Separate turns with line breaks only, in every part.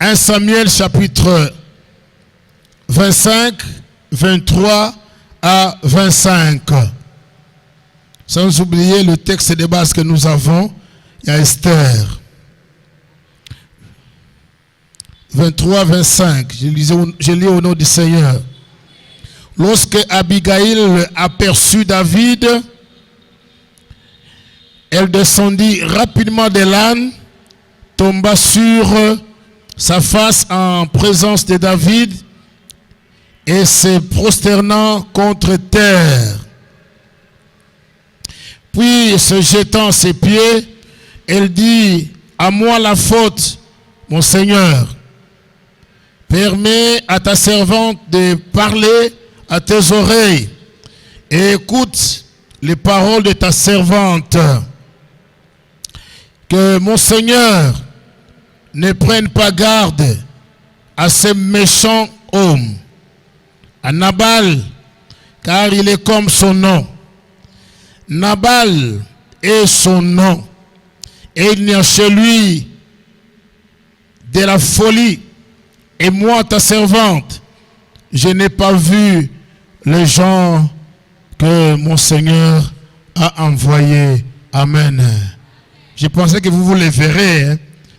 1 Samuel chapitre 25, 23 à 25. Sans oublier le texte de base que nous avons, il y a Esther. 23, 25, je lis au nom du Seigneur. Lorsque Abigail aperçut David, elle descendit rapidement de l'âne, tomba sur sa face en présence de David et se prosternant contre terre. Puis, se jetant à ses pieds, elle dit, « À moi la faute, mon Seigneur. Permets à ta servante de parler à tes oreilles et écoute les paroles de ta servante. Que mon Seigneur ne prenne pas garde à ce méchant homme, à Nabal, car il est comme son nom. Nabal est son nom, et il y a chez lui de la folie. Et moi, ta servante, je n'ai pas vu les gens que mon Seigneur a envoyés. Amen. Je pensais que vous les verrez.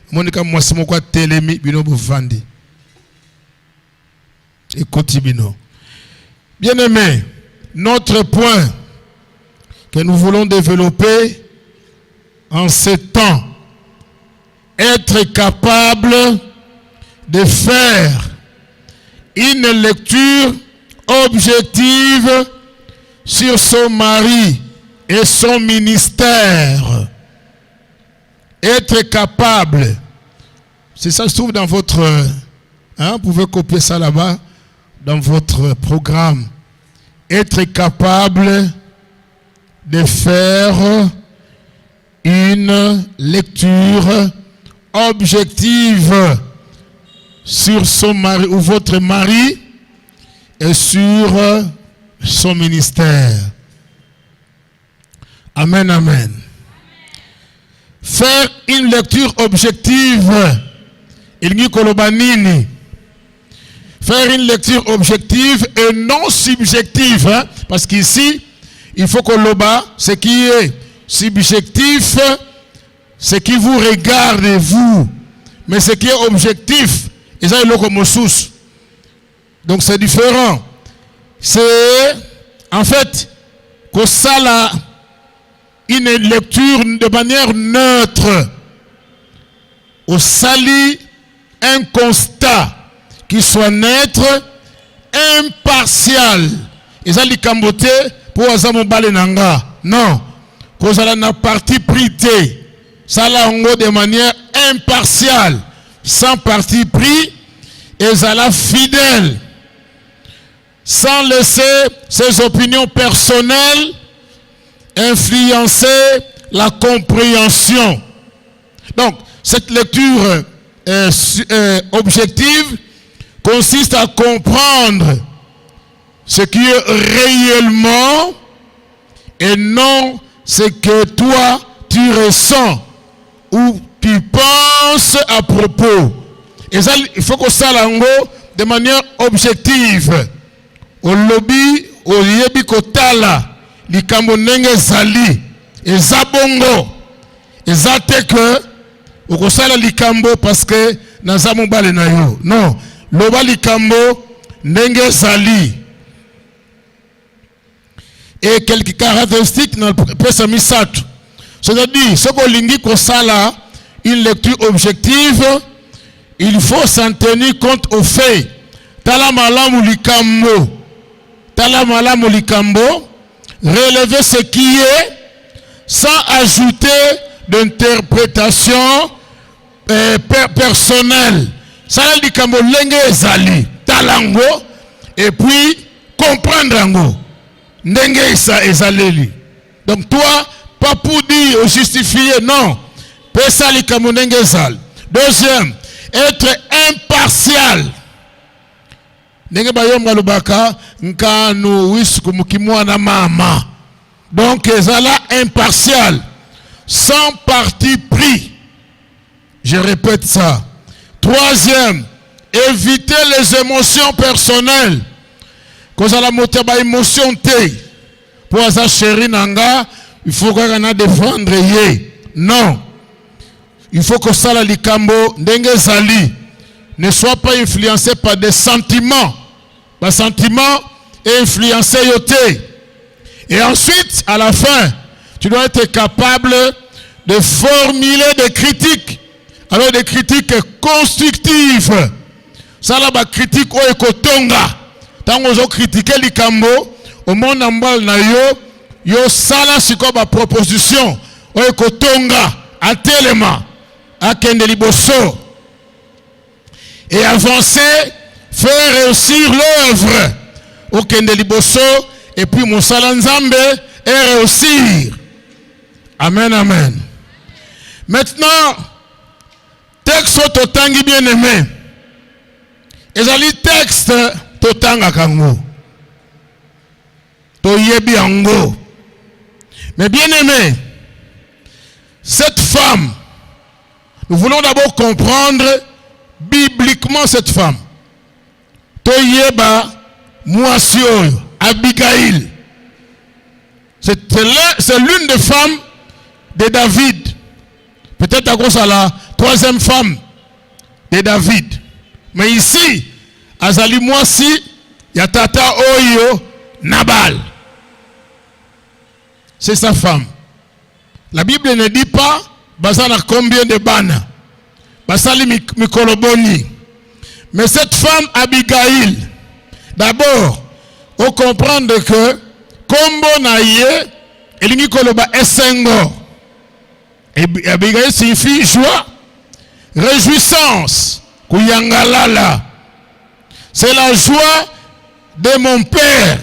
Monica, moi, c'est mon quoi télémi, bino buvandi. Écoutez, bino. Bien-aimé, notre point que nous voulons développer en ce temps, être capable de faire une lecture objective sur son mari et son ministère. Être capable, c'est ça, se trouve dans votre, vous pouvez copier ça là-bas, dans votre programme. Être capable de faire une lecture objective sur son mari ou votre mari et sur son ministère. Amen, amen. Faire une lecture objective, il n'y a nini. Faire une lecture objective et non subjective, parce qu'ici, il faut que l'oba, ce qui est subjectif, ce qui vous regarde vous, mais ce qui est objectif, et ça, il donc c'est différent. C'est en fait que ça là, une lecture de manière neutre, au sali un constat qui soit neutre, impartial. Et ça, les camboté pour azamobale nanga. Non, que ça n'a parti pris. Ça là, de manière impartiale, sans parti pris, et ça là fidèle, sans laisser ses opinions personnelles influencer la compréhension. Donc, cette lecture objective consiste à comprendre ce qui est réellement et non ce que toi tu ressens ou tu penses à propos. Et ça, il faut que ça l'ango de manière objective. Au lobby, au yebi kotala, likambo nenge zali, et zabongo, et zateke, au kosala likambo parce que nazamu bale na yo. Non, loba likambo nenge zali. Et quelques caractéristiques dans le pesa misatu. C'est-à-dire, ce qu'on lingi kosala, une lecture objective, il faut s'en tenir compte au fait. Tala malamu likambo. Tala malamu likambo. Relever ce qui est sans ajouter d'interprétation personnelle. Sala likambo lenge ezali. Talango. Et puis, comprendre ango. Ndenge ezaleli. Donc toi, pas pour dire ou justifier, non. Pesa likambo ndenge ezali. Deuxième, être impartial. Ndenge bayomba lubaka nkanu wisku mukimwana mama. Donc ezala impartial, sans parti pris. Je répète ça. Troisième, éviter les émotions personnelles. Quand ça la moteur ba émotion té. Pour ça chéri nanga, il faut qu'on a défendre yé. Non. Il faut que ça la likambo ndenge zali ne soit pas influencé par des sentiments. Les sentiments influencés yoté. Et ensuite, à la fin, tu dois être capable de formuler des critiques. Alors des critiques constructives. Ça là, critique ou ekotonga. Tant qu'on a critiqué likambo, au monde en bas na yo sala siko ba proposition ou ekotonga à tellement à kende liboso et avancer, faire réussir l'œuvre au kende liboso et puis mon sala nzambe et réussir. Amen, amen. Maintenant, texte totangi bien aimé. Ezali texte totanga kango. Toyebi ango. Mais bien aimé, cette femme, nous voulons d'abord comprendre bibliquement cette femme. Toyeba Mouasio, Abigail. C'est l'une des femmes de David. Peut-être à cause de la troisième femme de David. Mais ici, Azali Mouassi, Yatata Oyo, Nabal. C'est sa femme. La Bible ne dit pas, Bazana combien de bana. Basali Mikoloboni. Mais cette femme Abigail, d'abord, on comprend que, Kombo Naye, Elingi Koloba Essengo. Et Abigail signifie joie, réjouissance, Kuyangalala. C'est la joie de mon père,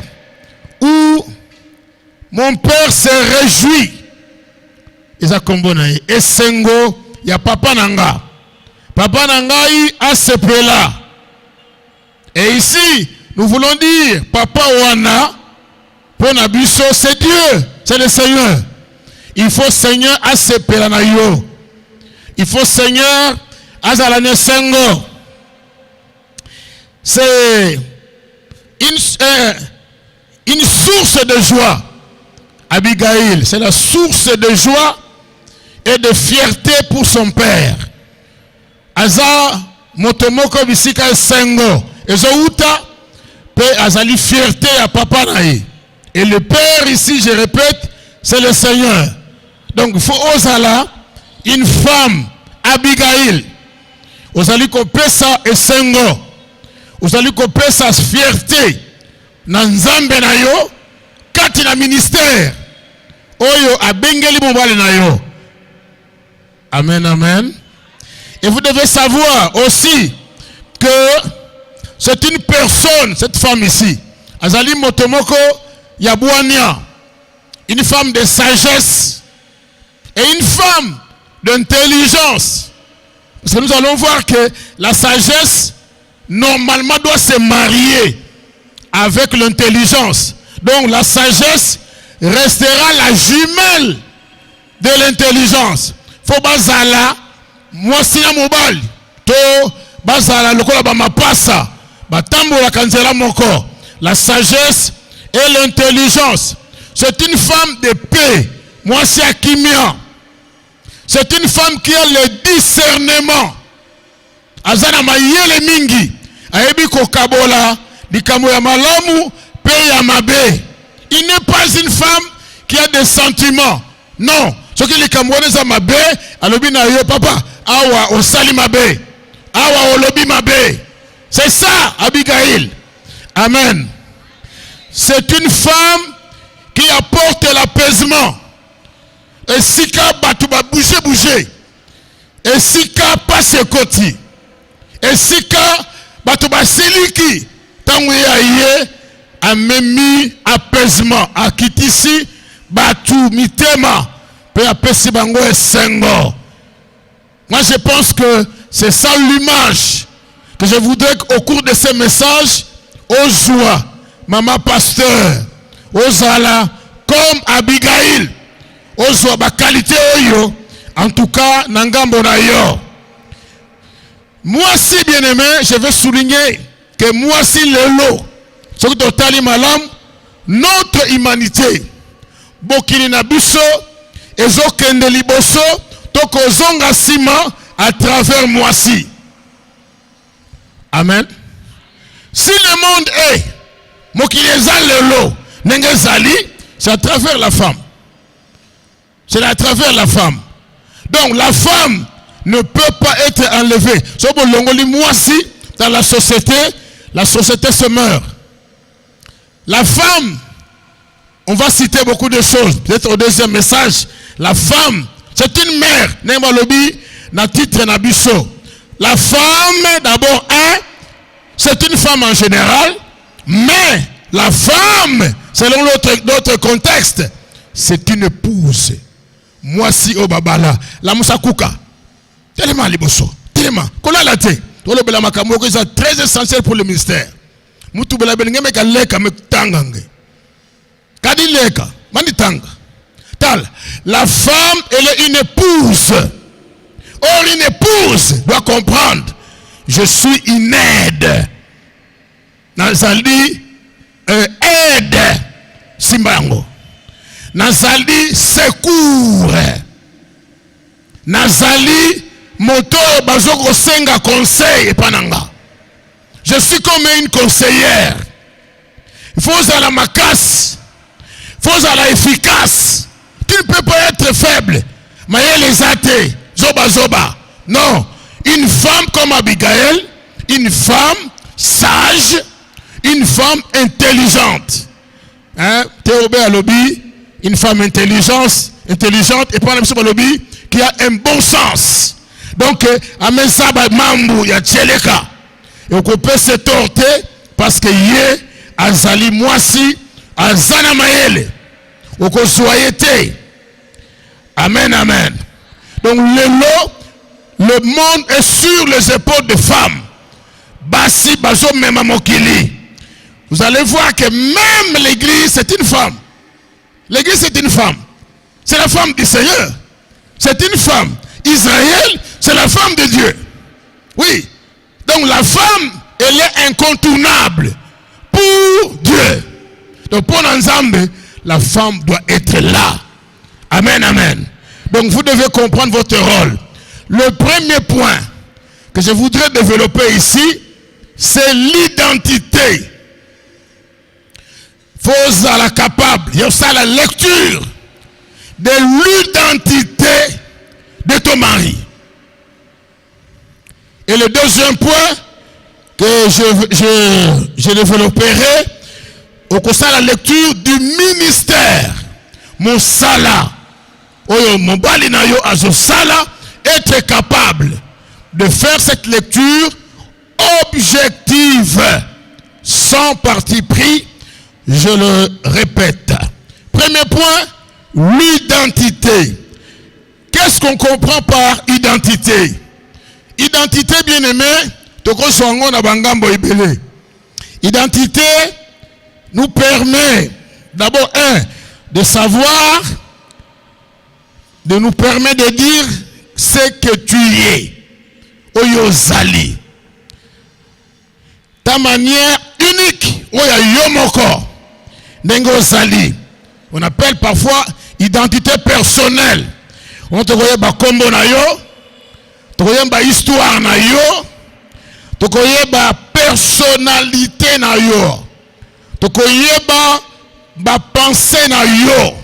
où mon père se réjouit. Et ça combonaye. Essengo, il y a papa nanga. Papa nangai a ce là. Et ici, nous voulons dire, papa wana, pour Nabuso, c'est Dieu, c'est le Seigneur. Il faut Seigneur à ce pelanayo. Il faut Seigneur à Zalane Sengo. C'est une source de joie. Abigail, c'est la source de joie et de fierté pour son père. Aza motomoko bisika Sengo. Ezouta pe azali fierté à papa naï. Et le père ici, je répète, c'est le Seigneur. Donc, il faut osala une femme, Abigail. Osali kopé sa esengo. Osali kopé sa fierté. Nanzambe na yo, kati na ministère. Oyo abengeli mobali na yo. Amen, amen. Et vous devez savoir aussi que c'est une personne, cette femme ici. Azali motomoko Yabouania. Une femme de sagesse et une femme d'intelligence. Parce que nous allons voir que la sagesse, normalement, doit se marier avec l'intelligence. Donc la sagesse restera la jumelle de l'intelligence. Faut bazala, moi sina mobile. To bazala lokola ba mapasa, ba tambola kanzela moko. La sagesse et l'intelligence. C'est une femme de paix. Moi, c'est Akimia. C'est une femme qui a le discernement. Azana mayele mingi. Aebi kokabola, dikamo ya malamu, pe ya mabe. Il n'est pas une femme qui a des sentiments. Non. Ce qui est Camerounais za mabe, alobi na yo papa, awa osali mabe. Awa olobi mabe. C'est ça, Abigail. Amen. C'est une femme qui apporte l'apaisement. Et si ka batuba bouger. Et si ka passe koti. Et si ka batuba siliki. Tanguya ye a mis apaisement. A kitisi batu mitema. Pe apesi bango esengo. Moi je pense que c'est ça l'image que je voudrais qu'au cours de ces messages, aux joies, maman pasteur, aux ala, comme Abigail, aux joies, ba qualité oyo, en tout cas, nangambo na yo. Moi si bien aimé, je vais souligner que moi si lelo, ce que totali malam, notre humanité, bokini na biso, ezokende liboso, tokozonga sima à travers moi si. Amen. Si le monde est, mokili eza lelo, nenge zali, c'est à travers la femme. C'est à travers la femme. Donc la femme ne peut pas être enlevée. Dans la société se meurt. La femme, on va citer beaucoup de choses. Peut-être au deuxième message, la femme, c'est une mère. La femme, d'abord, c'est une femme en général, mais la femme, selon d'autres contextes, c'est une épouse. Moi si au babala, la musakuka. Tellement liboso, tellement. Kola la te. Tolo bela makamoko c'est très essentiel pour le ministère. Mutu bela benenge meka leka me tangange. Kadi leka, mani tanga. Tal, la femme elle est une épouse. Or une épouse doit comprendre, je suis une aide. Nazali aide simbango. Nazali secours. Nazali moto bazoko senga conseil et pananga. Je suis comme une conseillère. Il faut à la macasse. Il faut à la efficace. Tu ne peux pas être faible. Maye les athées. Zoba zoba. Non. Une femme comme Abigail, une femme sage, une femme intelligente. Hein? Théobé à lobby. Une femme intelligente et pas la lobby qui a un bon sens. Donc, amen ça mambu ya tcheleka. Et on peut se torter parce que yé azali moisi azana maele. On peut soyete. Amen, amen. Donc le monde est sur les épaules des femmes. Basi bazo même mokili. Vous allez voir que même l'église c'est une femme. L'église c'est une femme. C'est la femme du Seigneur. C'est une femme. Israël, c'est la femme de Dieu. Oui. Donc la femme, elle est incontournable pour Dieu. Donc pour Nzambe, la femme doit être là. Amen, amen. Donc vous devez comprendre votre rôle. Le premier point que je voudrais développer ici, c'est l'identité. Faut à la capable, il y a ça la lecture de l'identité de ton mari. Et le deuxième point que je développerai, au cours de la lecture du ministère, mon sala, mon balinayo azo sala, être capable de faire cette lecture objective, sans parti pris. Je le répète. Premier point, l'identité. Qu'est-ce qu'on comprend par identité? Identité, bien aimé, identité nous permet d'abord de savoir, de nous permettre de dire ce que tu es. Oyozali. Ta manière unique, oya yomoko. Nengozali. On appelle parfois identité personnelle. On te voit ba kombo na yo, te voit ba histoire na yo, te voit ba personnalité na yo, te voit ba pensée na yo,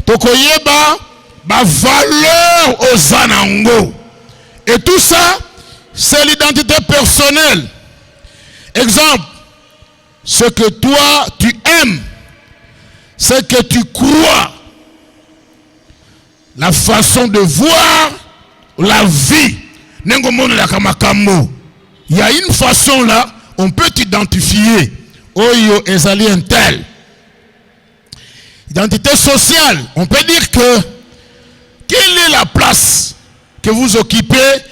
te voit ba valeur aux anango. Et tout ça, c'est l'identité personnelle. Exemple, ce que toi tu aimes, ce que tu crois, la façon de voir la vie. Il y a une façon là, on peut t'identifier. Oyo ezali un tel. Identité sociale, on peut dire que quelle est la place que vous occupez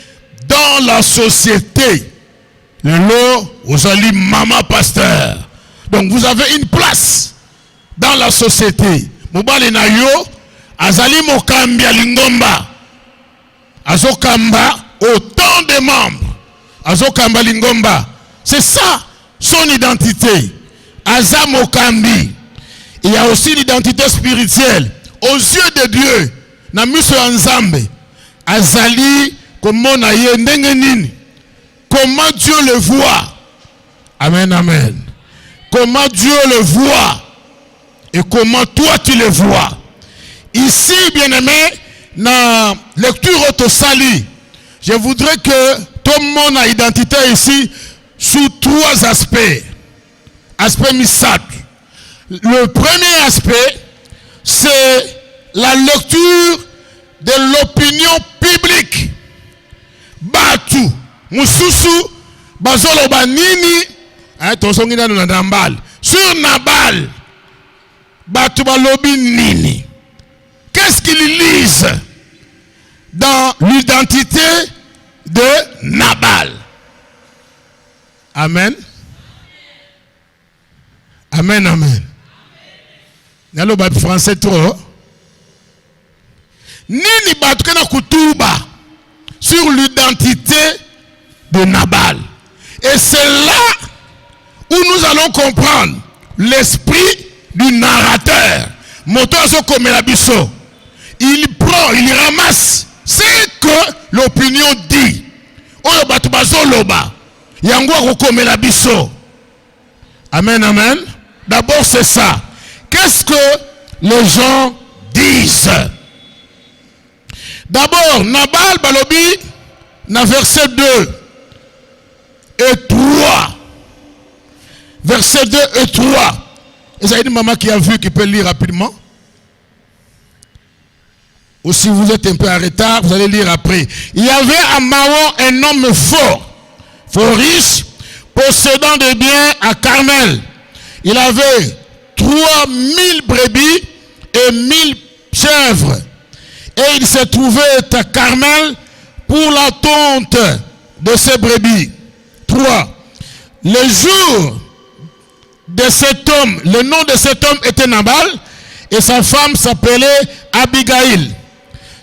dans la société? Le lot, vous allez maman pasteur. Donc vous avez une place dans la société. Mobali na yo, azali mokambi ya lingomba. Azokamba autant de membres. azokamba lingomba. C'est ça son identité. Aza mokambi. Il y a aussi l'identité spirituelle. Aux yeux de Dieu, na miso ya Nzambe, azali komona ye ndenge nini. Comment Dieu le voit. Amen, amen. Comment Dieu le voit et comment toi tu le vois. Ici, bien-aimé, dans la lecture autosali, je voudrais que tout le monde a identité ici sous 3 aspects. Aspect misat. Le premier aspect, c'est la lecture de l'opinion publique. Batu, mususu, bazolo banini, sur Nabal, batu balobi nini. Qu'est-ce qu'ils lisent dans l'identité de Nabal? Amen. Amen, amen. Nalo ba français trop. Nini batu kana kutuba sur l'identité de Nabal. Et c'est là où nous allons comprendre l'esprit du narrateur. Moto comme la biso. Il prend, il ramasse ce que l'opinion dit. Oyo batu bazoloba. Yango comme la biso. Amen, amen. D'abord c'est ça. Qu'est-ce que les gens disent? D'abord, Nabal balobi, na verset 2 et 3. Verset 2 et 3. Et ça y a une maman qui a vu, qui peut lire rapidement. Ou si vous êtes un peu en retard, vous allez lire après. Il y avait à Maon un homme fort riche, possédant des biens à Carmel. Il avait 3000 brebis et 1000 chèvres. Et il s'est trouvé à Carmel pour la tonte de ses brebis. 3. Le jour de cet homme, le nom de cet homme était Nabal et sa femme s'appelait Abigail.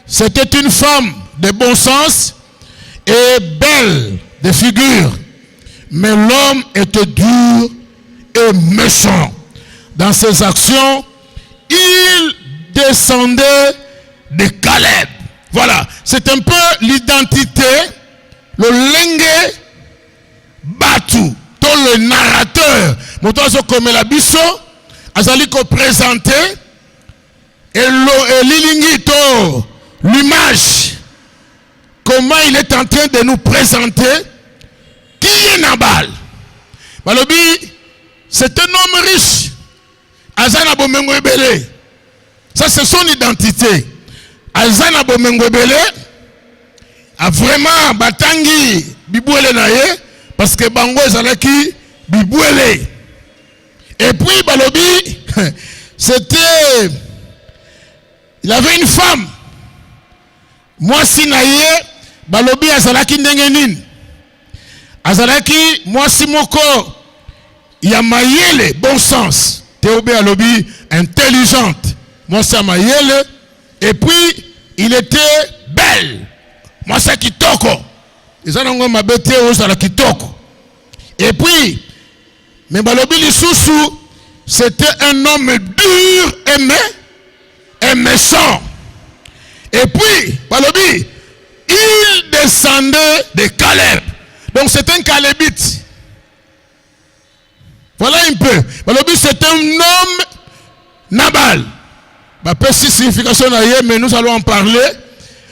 C'était une femme de bon sens et belle de figure. Mais l'homme était dur et méchant. Dans ses actions, il descendait de Caleb. Voilà, c'est un peu l'identité, le lengue batu, tout le narrateur. Motozo comme la biso, azali ko présenter et l'ilingito, l'image, comment il est en train de nous présenter. Qui est Nabal? Balobi, c'est un homme riche. Azana bomengo ebele. Ça c'est son identité. Azana bomengo ebele a vraiment batangi bibouele naye parce que bango ezalaki bibouele. Et puis balobi c'était, il avait une femme. Moi si naye balobi azalaki ndenge nini? Azalaki moi si moko ya mayele bon sens. Théobé alobi intelligente. Moi c'est mayele. Et puis il était belle. Moi c'est kitoko. Ils ont ma bête aux kitoko. Et puis mais balobi lisusu c'était un homme dur et méchant. Et puis balobi il descendait de Caleb. Donc c'est un Calébite. Voilà un peu. Balobi c'est un homme Nabal. Pas si signification mais nous allons en parler.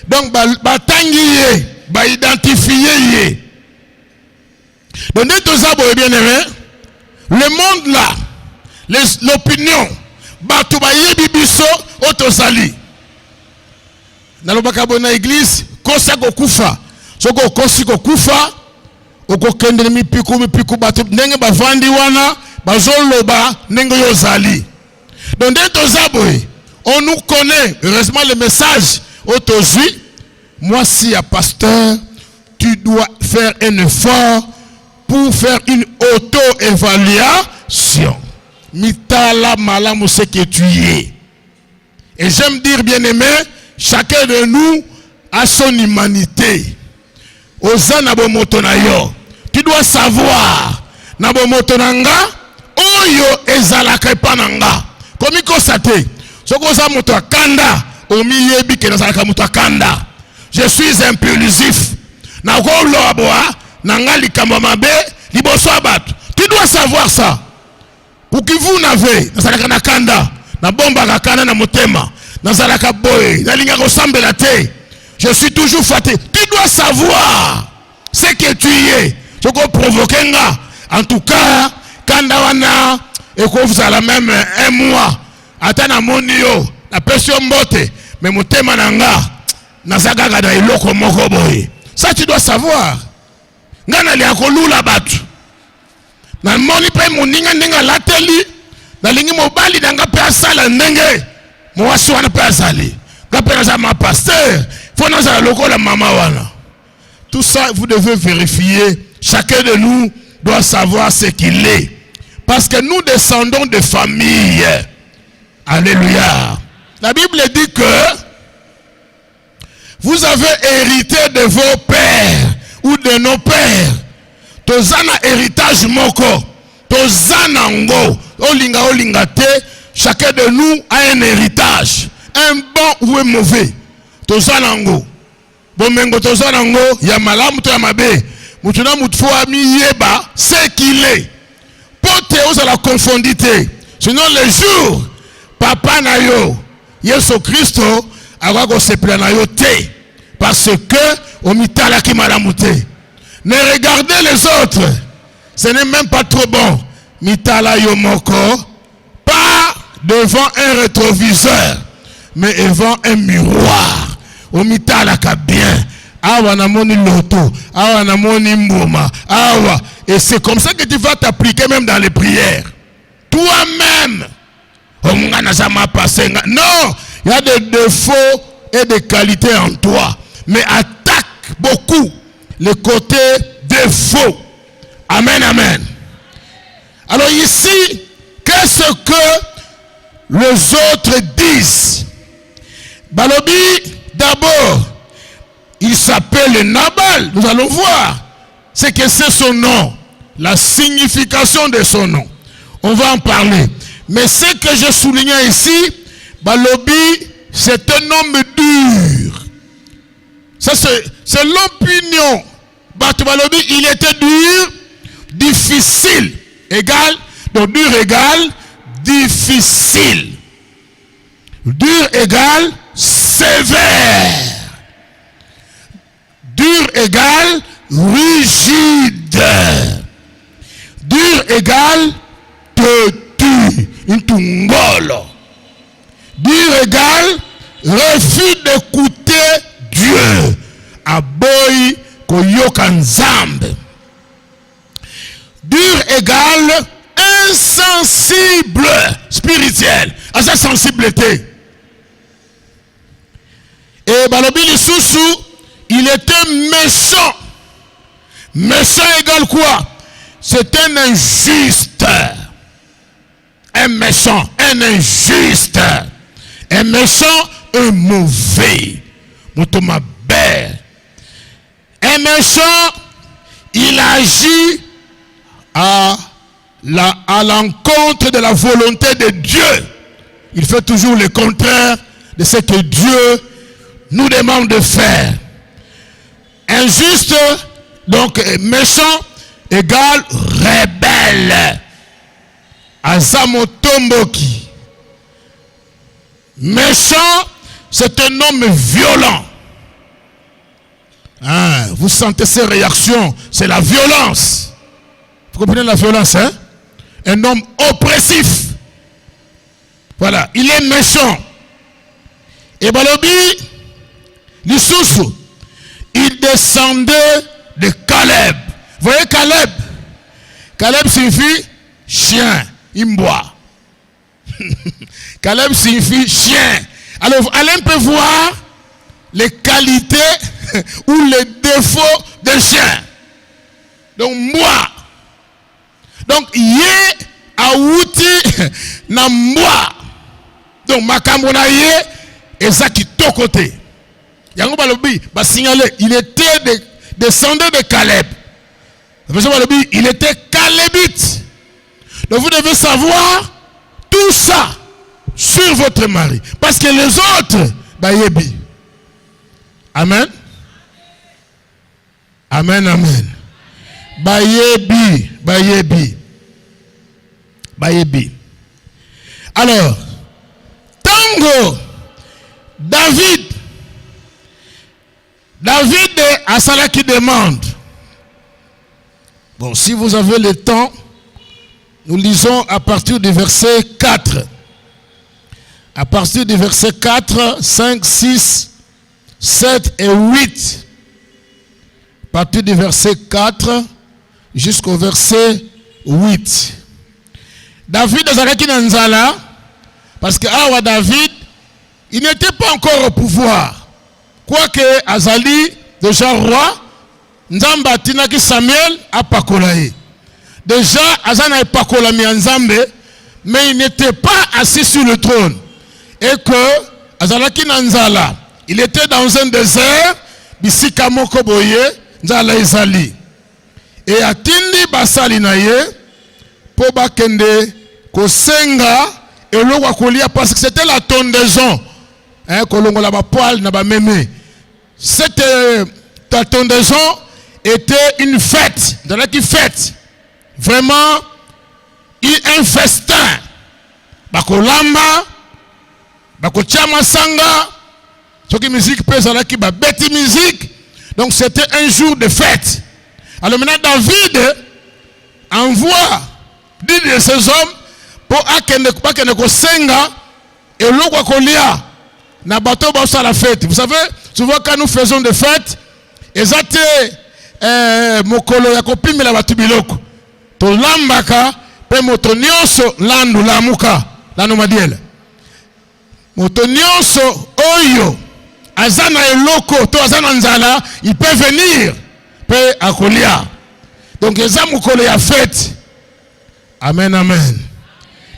Donc batangiye, identifier. Donc deux arbres bien aimé. Le monde là, l'opinion, batu bayebi biso otosali. Nalobaka bona église, kosa kokufa. Soko kosi kokufa. Oko kende mipiku batu ndenge bavandi wana bazoloba ndenge yozali. Donc deux arbres, on nous connaît. Heureusement le message aujourd'hui. Moi si à pasteur, tu dois faire un effort pour faire une auto-évaluation. Mitala malamu ce que tu es. Et j'aime dire bien aimé, chacun de nous a son humanité. Ozana bomoto na yo. tu dois savoir na bomoto nanga oyo ezalaka epananga komi kosate soko za moto akanda omiyebi ke nazalaka moto akanda. Je suis impulsif na kolo aboa nanga likambo mabe liboso abatu. Tu dois savoir ça. Kukivu nave nazalaka na kanda na bomba kakana na motema nazalaka boy na linga ressemble te. Je suis toujours fatigué. Tu dois savoir ce que tu es. Ce qu'on provoque. En tout cas, quand on a et qu'on vous a la même un mois, attends mon yo, la pression botte, mais mon thème nanga, nazaga gada iloko moko boy. Ça tu dois savoir. Ngana li akolu la batu. Na moni pe moninga ninga lateli, na lingi mobali nanga pe asala ndenge. Mo wasi wana pe asali. Ngapena za ma pasteur. Tout ça, vous devez vérifier. Chacun de nous doit savoir ce qu'il est. Parce que nous descendons de familles. Alléluia. La Bible dit que vous avez hérité de vos pères ou de nos pères. Tozana héritage moko. Tozana ngo. Olinga te. Chacun de nous a un héritage. Un bon ou un mauvais. Tozanango bomengo tozanango ya malamu to ya mabe mutuna mutfo mi yeba ce qu'il est pote oza la confondité sinon le jour papa na yo Yesu Kristo akako sepela na yo te parce que omitala ki malamu te. Ne regardez les autres, ce n'est même pas trop bon. Mitala yo moko pas devant un rétroviseur mais devant un miroir. Omitala ka bien. Awa na moni loto. Awa na moni mboma. Awa. Et c'est comme ça que tu vas t'appliquer même dans les prières. Toi-même. Non. Il y a des défauts et des qualités en toi. Mais attaque beaucoup le côté défaut. Amen, amen. Alors ici, qu'est-ce que les autres disent? Balobi, d'abord, il s'appelle Nabal. Nous allons voir ce que c'est son nom, la signification de son nom. On va en parler. Mais ce que je soulignais ici, Balobi, c'est un homme dur. Ça, c'est l'opinion. Balobi, il était dur, difficile, égal, donc dur égale difficile. Dur égale sévère. Dur égale rigide. Dur égale têtu. Une tungolo. Dur égale refus d'écouter Dieu. Aboy koyoka nzambe. Dur égale insensible spirituel. À sa sensibilité. Et Balobi Lisusu, il était méchant. Méchant égale quoi? C'est un injuste. Un méchant, un injuste. Un méchant, un mauvais. Motomabé. Un méchant, il agit à l'encontre de la volonté de Dieu. Il fait toujours le contraire de ce que Dieu nous demande de faire. Injuste, donc méchant, égale rebelle. Azamotomboki. Méchant, c'est un homme violent. Hein, vous sentez ces réactions, c'est la violence. Vous comprenez la violence, hein? Un homme oppressif. Voilà, il est méchant. Et Balobi, Lisusu, il descendait de Caleb. Vous voyez Caleb? Caleb signifie chien, imbois. Caleb signifie chien. Alors, allez un peu voir les qualités ou les défauts d'un chien. Donc, moi. Donc, yé aouti na moi. Donc, makambo na yé et ça qui to côté. Yango balobi ba signaler, il était descendant de Caleb. Il était calébite. Donc vous devez savoir tout ça sur votre mari. Parce que les autres, bayebi. Amen. Amen, amen. Bayebi, bayebi. Bayebi. Alors, tango, David a cela qui demande. Bon, si vous avez le temps, nous lisons à partir du verset 4. À partir du verset 4, 5, 6, 7 et 8. À partir du verset 4 jusqu'au verset 8. David azalaki na nzala parce que awa David, il n'était pas encore au pouvoir. Quoique azali déjà roi, Nzamba atinaki Samuel apakolaye. Déjà azana epakola mi Nzambe, mais il n'était pas assis sur le trône. Et que azalaki na nzala, il était dans un désert, bisika moko boye, nzala ezali. Et atindi basali na ye po bakende kosenga eloko kolia parce que c'était la tondaison. Hein, kolongola ba poil na ba mémé. Cette la tondaison était une fête, dans la qui fête. Vraiment un festin. Bakolamba, bakochama sanga, soki musique pesa la qui ba beti musique. Donc c'était un jour de fête. Alors maintenant David envoie 10 de ses hommes pour akende ko senga et l'eau kolia na bateau ba la fête. Vous savez, souvent quand nous faisons des fêtes, ezate mokolo ya kopimela batu biloko. To lambaka pe moto nyonso landu lamuka lanu madiele. Moto nyonso oyo azana eloko to azana nzala, il peut venir pe akolia. Donc eza mokolo ya fête. Amen, amen.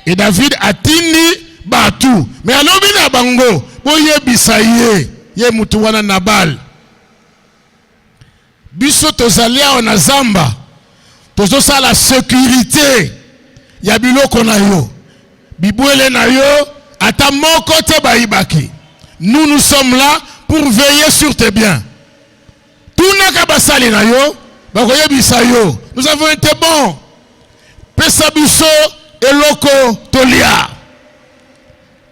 Et David atindi batu. Mais alobi na bango, boye bisaye, ye mutu wana Nabal. Biso tozalia ona zamba. Tozo sa la sécurité. Ya biloko na yo. Bibwele na yo, ata moko te baibaki. Nous sommes là pour veiller sur tes biens. Tout n'a qu'à basali na yo, bakoye bisayo. Nous avons été bons. Pesa biso eloko tolia.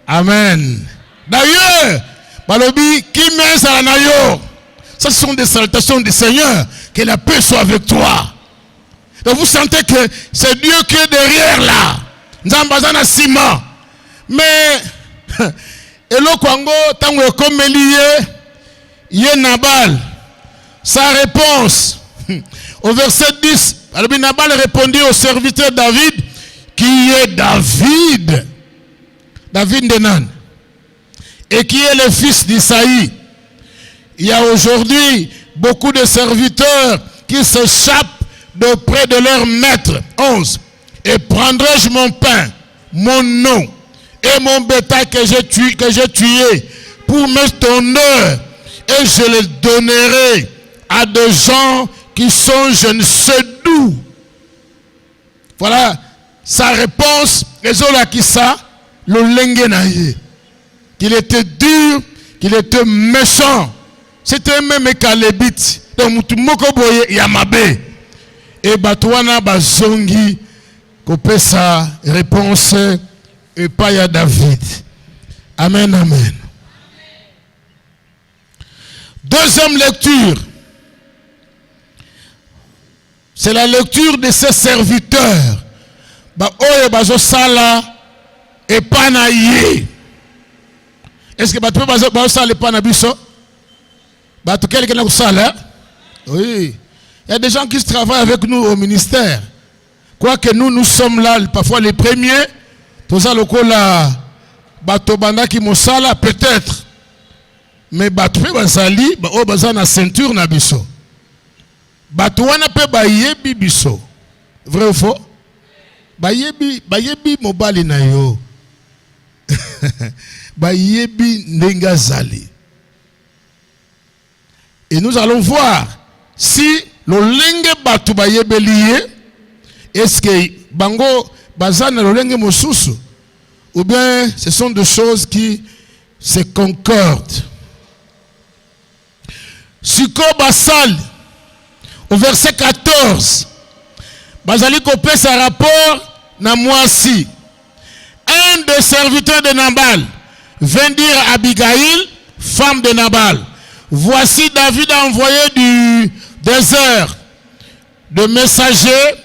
Amen. D'ailleurs, balobi qui met ça na yo. Ce sont des salutations du Seigneur. Que la paix soit avec toi. Donc vous sentez que c'est Dieu qui est derrière là. Nzambazana ciment. Mais eloko ango tango ekomeliye ye Nabal. Sa réponse au verset 10. Alors Nabal répondit au serviteur David, qui est David de Nan, et qui est le fils d'Isaïe. Il y a aujourd'hui beaucoup de serviteurs qui s'échappent de près de leur maître. 11. Et prendrai-je mon pain, mon nom et mon bétail que j'ai tué pour mettre ton heure, et je le donnerai à des gens qui sont je ne sais d'où. Voilà sa réponse. Le lengenaye. Qu'il était dur, qu'il était méchant. C'était même Calébite. Donc moko boye yamabe. Et batouana bazongi kopé sa réponse et pas ya David. Amen, amen. Deuxième lecture. C'est la lecture de ces serviteurs. Ba oye bazo sala et panaye. Est-ce que bato bazo sala et panabiso? Bato quelqu'un n'a sala? Oui. Il y a des gens qui travaillent avec nous au ministère. Quoique nous sommes là parfois les premiers. Tout ça le la bato banda qui mosala peut-être. Mais bato pe bazali ba o bazana ceinture na biso. Bato wana pe bayebi biso. Vrai ou faux? Bayebi mobali na yo. Bayebi ndenga zali. Et nous allons voir si lolenge batu bayebeliye, est-ce que bango bazana lolenge mosusu, ou bien ce sont des choses qui se concordent. Siko basal, au verset 14, bazali kopé sa rapport na moisi. Un des serviteurs de Nabal vint dire à Abigail, femme de Nabal, voici David a envoyé du désert de messagers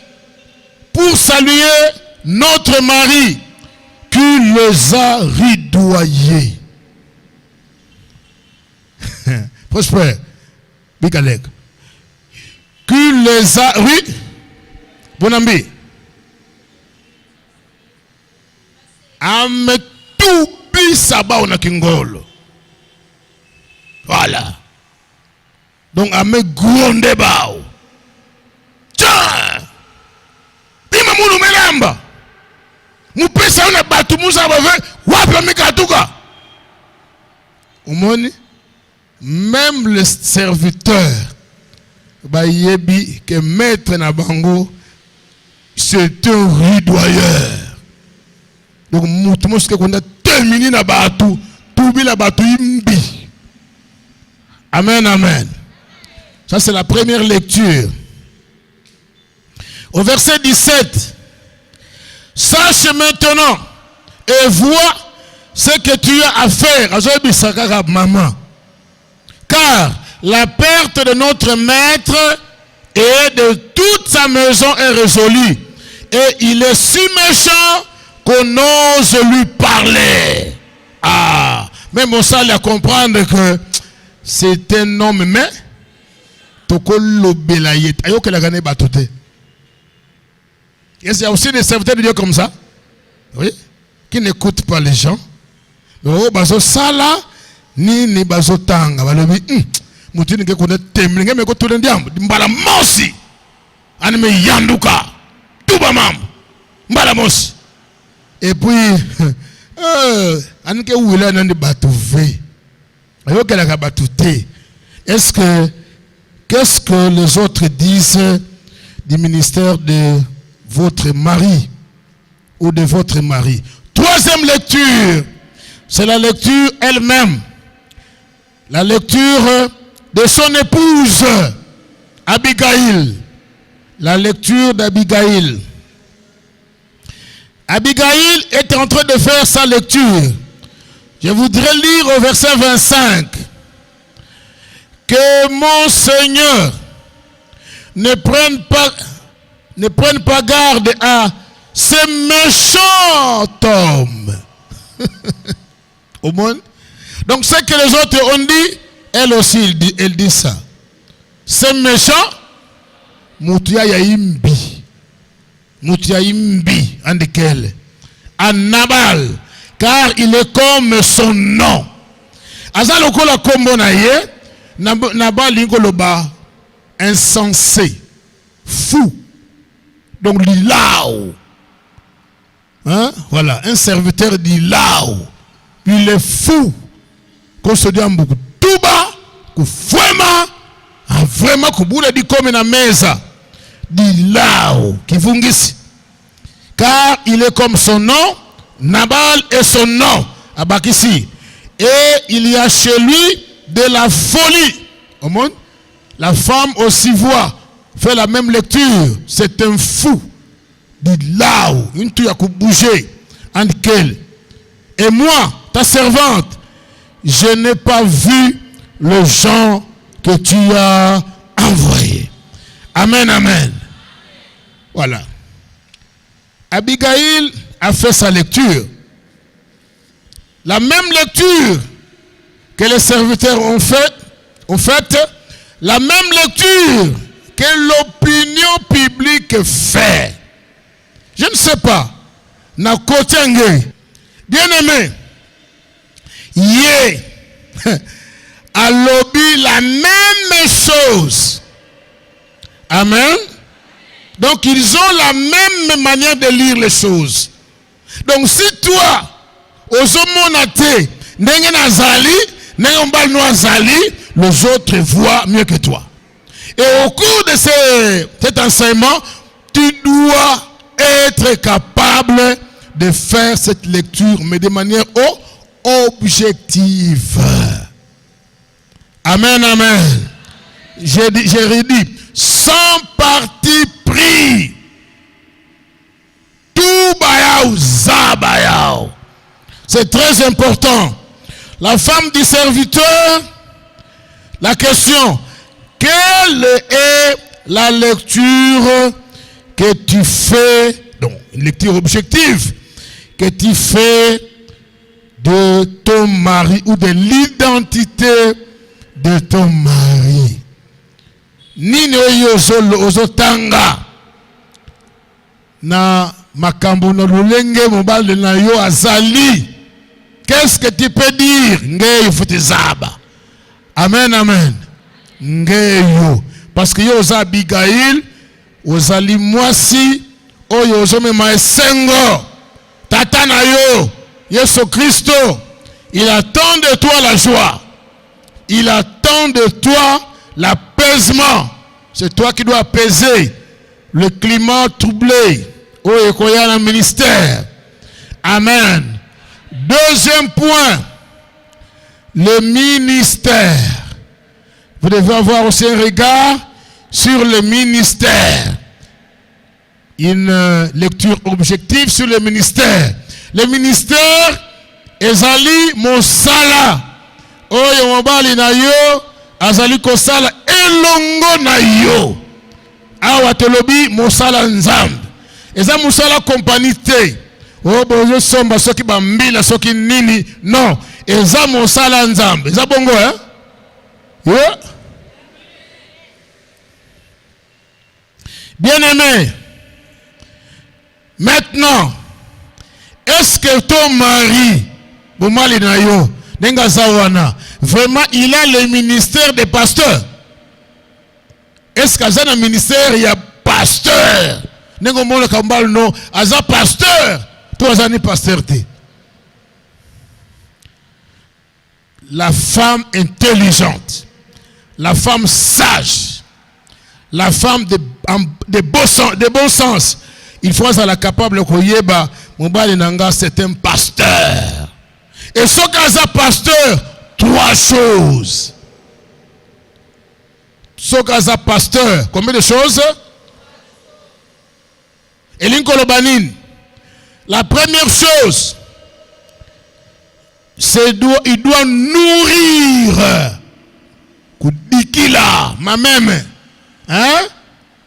pour saluer notre mari qui les a ridoyés. Prospère, Bikalek. Qui les a ridoyés. Bonambi. Ame tubi saba na kingolo. Voilà. Donc ame gronde bao. Tiens. Ima mulu melamba. Mupesa una batu musa bave wapi amikatuka. Umoni? Même les serviteurs bayebi que maître na bango c'est un ridoyeur. Donc mutumo ce qu'on a terminé na batu tubi la batu imbi. Amen, amen. Ça c'est la première lecture. Au verset 17, sache maintenant et vois ce que tu as à faire, maman. Car la perte de notre maître et de toute sa maison est résolue. Et il est si méchant qu'on ose lui parler. Ah, même on s'allait à comprendre que c'est un homme, mais Tokolo Belayet. Ayo que la gagné batoté. Il y a aussi des serviteurs de Dieu comme ça, oui, qui n'écoutent pas les gens. Mais bazo sala ni bazo tanga balobi mutini ke kona temlinga me ko to ndiam mbala mosi anime yanduka tuba mam mbala mosi et puis anike wila nandi batouvé ayo kala ka batouté. Est-ce que qu'est-ce que les autres disent du ministère de votre mari ou de votre mari? Troisième lecture, c'est la lecture elle-même. La lecture de son épouse, Abigail. La lecture d'Abigail. Abigail est en train de faire sa lecture. Je voudrais lire au verset 25. Que mon Seigneur ne prenne pas garde à ce méchant homme. Au monde. Donc ce que les autres ont dit, elle aussi elle dit ça. C'est méchant. Moutia yaimbi. Moutia imbi. Andekele. Nabal. Car il est comme son nom. Azaloko la kombo na ye. Nabal ingoloba. Insensé. Fou. Donc l'ilao. Hein? Voilà. Un serviteur d'ilao. Il est fou. Qu'on se dit en beaucoup. Tout bas. Vraiment. Kuboula di comme na mesa. D'ilao. Qui fungisi. Car il est comme son nom. Nabal est son nom. Abakisi. Et il y a chez lui de la folie. Au monde. La femme aussi voit. Fait la même lecture. C'est un fou. D'ilao. Une touille à bouger. Et moi, ta servante, je n'ai pas vu le genre que tu as envoyé. Amen, amen. Voilà. Abigail a fait sa lecture. La même lecture que les serviteurs ont fait, la même lecture que l'opinion publique fait. Je ne sais pas. Na kotenge. Bien aimé. Yé. A lobby la même chose. Amen. Donc ils ont la même manière de lire les choses. Donc si toi, ozomonate, nenge nazali, nenge mbal no azali, les autres voient mieux que toi. Et au cours de de cet enseignement, tu dois être capable de faire cette lecture, mais de manière objective. Amen, amen. J'ai redit, sans parti pris. Tout bayao, zabayao. C'est très important. La femme du serviteur, la question, quelle est la lecture que tu fais, donc une lecture objective, que tu fais de ton mari ou de l'identité de ton mari? Nini ozotanga na makambo na lulenge mobile na yo azali. Qu'est-ce que tu peux dire? Ngeyo futizaba. Amen, amen. Ngeyo. Parce que yo oza Abigail, ozali mwasi, oyo ozomema esengo. Tata na yo, Yesu Christo, il attend de toi la joie. Il attend de toi l'apaisement. C'est toi qui dois apaiser le climat troublé. Oyo koya na ministère. Amen. Deuxième point, le ministère. Vous devez avoir aussi un regard sur le ministère. Une lecture objective sur le ministère. Le ministère, ezali mosala. Oyo mobali na yo, azali kosala elongo na yo. Awa telobi mosala nzambe. Eza mosala compagnie te. Oh, bozo somba soki bambila soki nini. Non. Eza mosala nzambe. Eza bongo, hein? Yeah. Bien-aimé. Maintenant, est-ce que ton mari, Boumali Nayo, Nenga Zawana, vraiment il a le ministère des pasteurs? Est-ce qu'il y a un ministère, il y a pasteur? Nenga Mola Kambal non, Aza pasteur. Toi, Azani pasteur. La femme intelligente, la femme sage, la femme de bon sens, il faut être capable de koyeba mobali nanga c'est un pasteur. Et ce qu'un pasteur, trois choses. Ce qu'un pasteur, combien de choses? Elinkolobanine. La première chose, c'est il doit nourrir. Koudikila, ma même. Hein?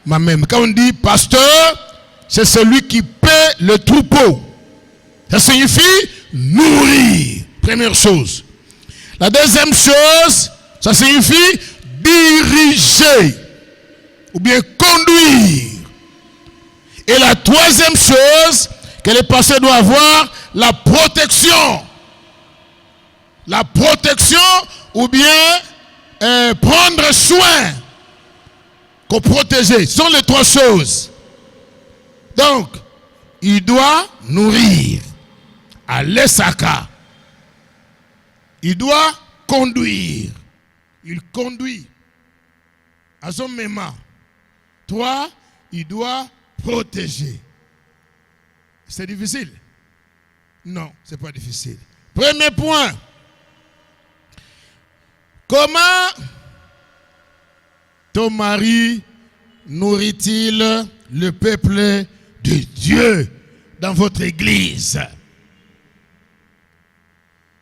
Ma même. Quand on dit pasteur, c'est celui qui paie le troupeau. Ça signifie nourrir. Première chose. La deuxième chose, ça signifie diriger. Ou bien conduire. Et la troisième chose, que les pasteurs doivent avoir, la protection. La protection ou bien prendre soin. Qu'on protéger. Ce sont les trois choses. Donc, il doit nourrir. Alessaka. Il doit conduire. Il conduit. Azomema. Toi, il doit protéger. C'est difficile? Non, c'est pas difficile. Premier point. Comment ton mari nourrit-il le peuple de Dieu dans votre église?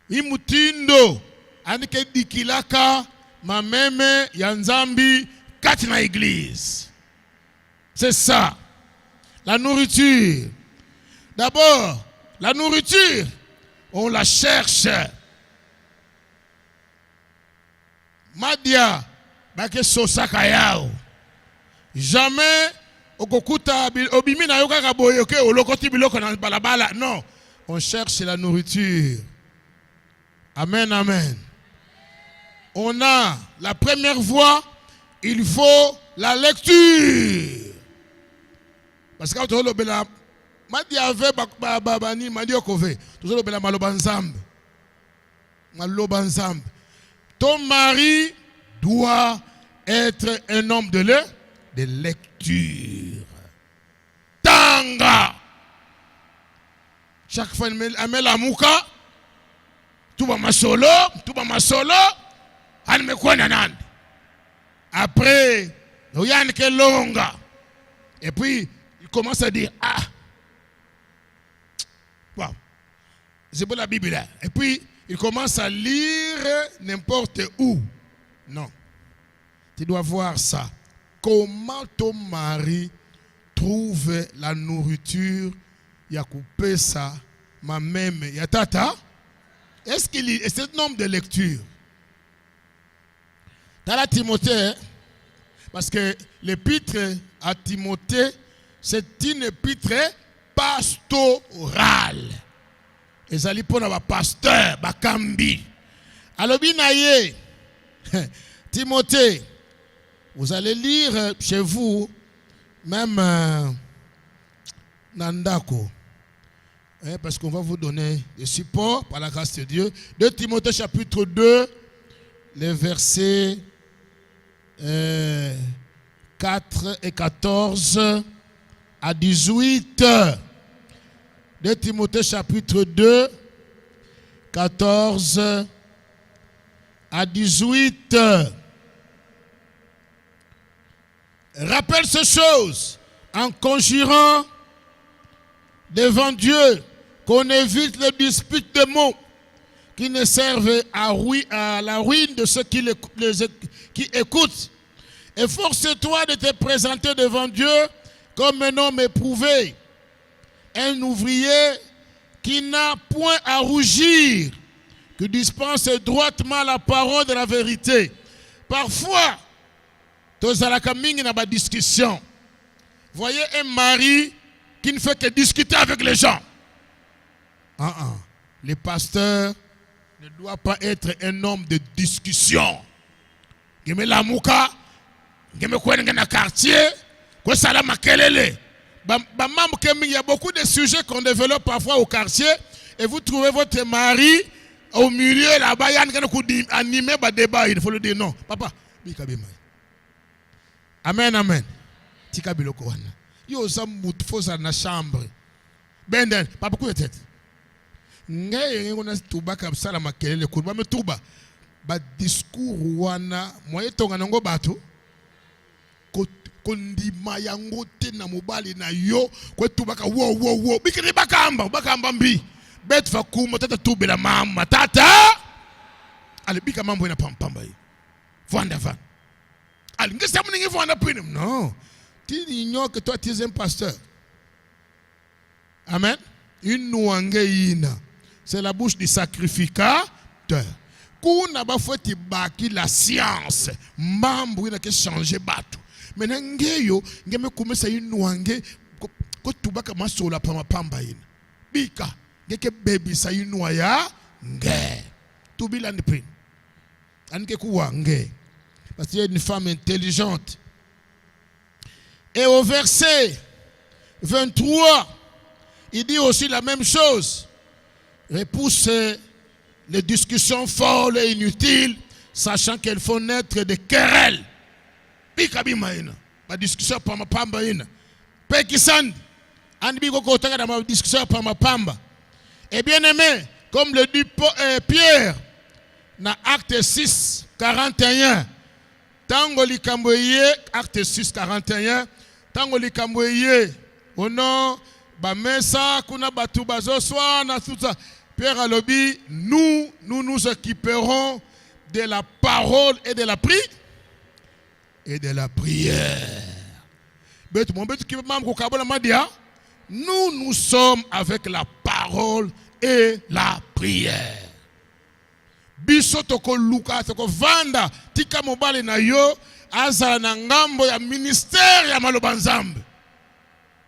Imutindo anike dikilaka mameme yanzambi katina église. C'est ça. La nourriture. D'abord, la nourriture, on la cherche. Madia, bake sosaka yao. Jamais okokuta obimi na yoka kaboyoke olokoti biloko na balabala. Non, on cherche la nourriture. Amen, amen. On a la première voie, il faut la lecture. Parce que quand on a Madi avait babani madi okove. Toujours le bela malobanzambe. Malobanzambe. Ton mari doit être un homme de de lecture. Tanga. Chaque fois, il met la mouka. Tout va ma solo. Elle me connaît. Après, il y a une longue. Et puis, il commence à dire, ah, wow, c'est pour la Bible là. Et puis, il commence à lire n'importe où. Non. Tu dois voir ça. Comment ton mari trouve la nourriture, il a coupé ça, ma même, il y a tata. Est-ce qu'il lit ce nombre de lectures? Dans la Timothée, parce que l'épître à Timothée, c'est une épître pastorale. Et ça lit pour un pasteur, bakambi. Alors, binaye, Timothée, vous allez lire chez vous, même Nandako, parce qu'on va vous donner des supports par la grâce de Dieu. 2 Timothée chapitre 2, les versets 4 et 14 à 18. 2 Timothée chapitre 2, 14 à 18. Rappelle ces choses en conjurant devant Dieu qu'on évite les disputes de mots qui ne servent à la ruine de ceux qui écoutent. Efforce-toi de te présenter devant Dieu comme un homme éprouvé, un ouvrier qui n'a point à rougir, qui dispense droitement la parole de la vérité. Parfois, tozalaka mingi na ba discussion. Voyez un mari qui ne fait que discuter avec les gens. Le pasteur ne doit pas être un homme de discussion. Il y a beaucoup de sujets qu'on développe parfois au quartier et vous trouvez votre mari au milieu là-bas, il y a un animé un débat, il faut le dire non. Papa, amen, amen. Tika biloko wana. Yo za mutu fosa na chambre. Benden, papa ku tete. Ngaye ngona tuba kabsala makelele kurba me tuba. Ba discours wana moye tonga nango bato. Kondima yango te na mobali na yo ko tuba ka wo. Bikiri bakamba mbi. Bet fa kuma tata tubela mama tata. Ale bika mambo ina pampamba yi. Vanda van. Non. Tu ignores que toi tu es un pasteur. Amen. Une nouangeina. C'est la bouche du sacrificateur. Kuna ba foti baki la science. Mambo ina ke changer batu. Maintenant ngeyo ngeme kumesa une nouange ko tubaka masola pama pamba ina. Bika ngeke baby sa une nouaya nge. Tubila ni prin. Anke kuwa nge. Parce qu'il y a une femme intelligente. Et au verset 23, il dit aussi la même chose. Repousse les discussions folles et inutiles, sachant qu'elles font naître des querelles. Pikabimaïna, ma discussion par ma pamba ina. Pekisand, anbiko kotanga dans ma discussion par ma pamba. Et bien aimé, comme le dit Pierre, dans Acte 6, 41. Tango likamboye, acte 6, 41. Tango likamboye, au nom, bamesa, kuna batu bazoswa, na tout ça. Pierre alobi, nous nous équiperons de la parole et de la prière. Et de la prière. Nous sommes avec la parole et la prière. Bisotoko luka toko vanda tika mobile na yo azala na ngambo ya ministère ya maloba nzambe.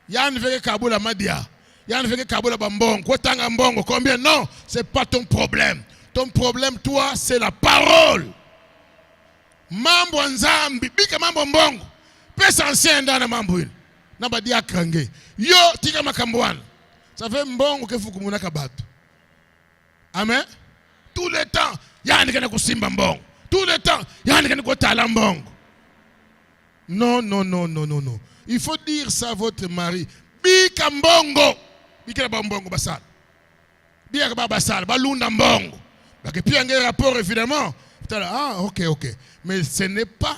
Yani veke kabula madia. Yani veke kabula bambongo. Kotanga mbongo combien? Non, c'est pas ton problème. Ton problème toi c'est la parole. Mambo nzambe bika mambo mbongo. Pesa ancien ndana mambo ile. Na badia krange. Yo tika makambwana. Ça fait mbongo ke fukumuna kabatu. Amen. Tout le temps, il y a un qui simba mbongo. Tout le temps, il y a un qui tala mbongo. Non, non, non, non, non, non. Il faut dire ça à votre mari. Bika mbongo. Bika mbongo basal. Bika basal. Balunda mbongo. Parce que puis il y a un rapport évidemment. Ah, ok, ok. Mais ce n'est pas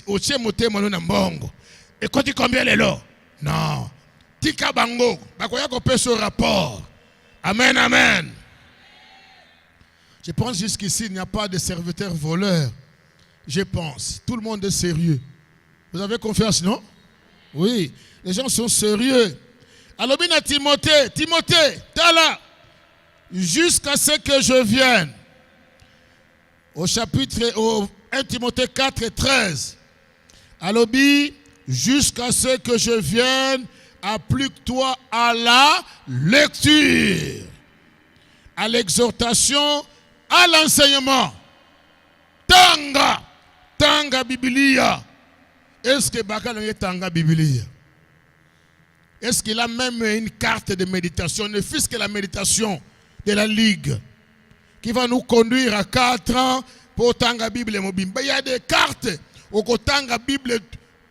Oche mote malona mbongo. Et quand tu combien les lots? Non. Tika bango. Bakoya ko pe ce rapport. Amen, amen. Je pense jusqu'ici, il n'y a pas de serviteurs voleurs. Je pense. Tout le monde est sérieux. Vous avez confiance, non? Oui. Les gens sont sérieux. Alors, bien à Timothée, t'es là. Jusqu'à ce que je vienne. Au 1 Timothée 4 et 13. Alors, jusqu'à ce que je vienne, applique-toi à la lecture, à l'exhortation, à l'enseignement. Tanga Biblia. Est-ce que Bakal est Tanga Biblia? Est-ce qu'il a même une carte de méditation, ne fût-ce que la méditation de la Ligue, qui va nous conduire à 4 ans pour Tanga Bible et Mobile? Il y a des cartes au Tanga Bible,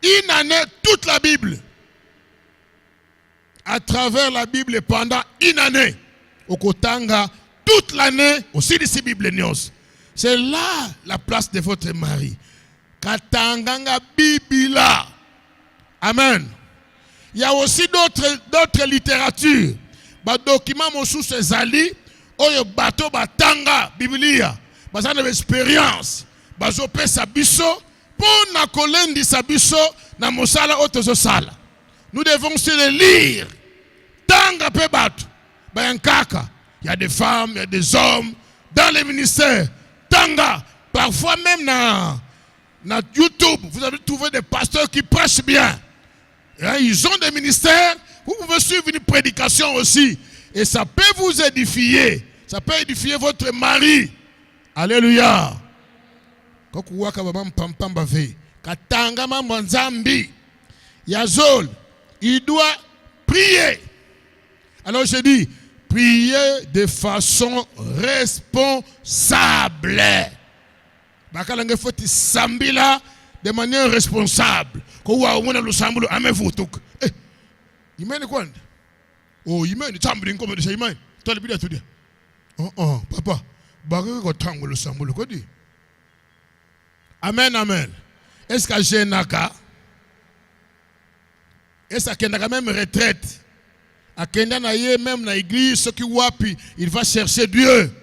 une année, toute la Bible. À travers la Bible pendant une année. Au Kotanga, toute l'année, aussi de ces Bibles News. C'est là la place de votre mari. Katanganga Bibila. Amen. Il y a aussi d'autres littératures. Ba documents monsous ezali, oyo bato batanga Biblia. Bazana expérience. Bazope sabiso, pour na kolendi sabiso na mosala otozo sala. Nous devons se le lire. Tanga pe bato. Bayankaka. Il y a des femmes, il y a des hommes dans les ministères. Tanga. Parfois même dans YouTube, vous avez trouvé des pasteurs qui prêchent bien. Ils ont des ministères. Vous pouvez suivre une prédication aussi. Et ça peut vous édifier. Ça peut édifier votre mari. Alléluia. Katanga Mambanzambi. Yazol. Il doit prier. Alors je dis, prier de façon responsable. Bakalanga foti sambila de manière responsable. Ko wa wona lusambulo amevutuk. Imani kwanda? Oh, imani tambuli ngoma de imani. Tole bida tudi. Papa. Bakaka ko tango lusambulo ko di. Amen, amen. Est-ce que j'ai naka? Est-ce qu'il y a même retraite? À Kendanaye, même dans l'église, ce qui wapi, il va chercher Dieu.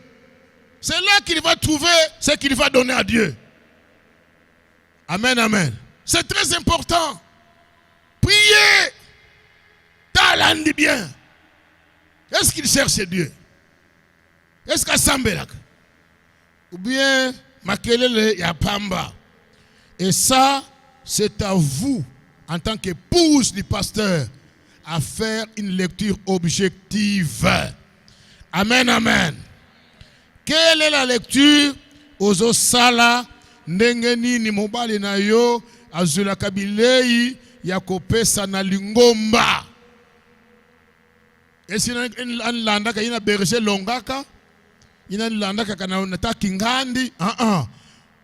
C'est là qu'il va trouver ce qu'il va donner à Dieu. Amen, amen. C'est très important. Priez. Talent dit bien. Est-ce qu'il cherche Dieu? Est-ce qu'il s'embelak? Ou bien, Makelele Yapamba. Et ça, c'est à vous, en tant qu'épouse du pasteur, à faire une lecture objective. Amen, amen. Quelle est la lecture? Ozo sala ndengeni ni mobali na yo azula kabilei ya kopesa na lingomba. Esi na landa ka ina berger longaka ina landa ka kana nata kingandi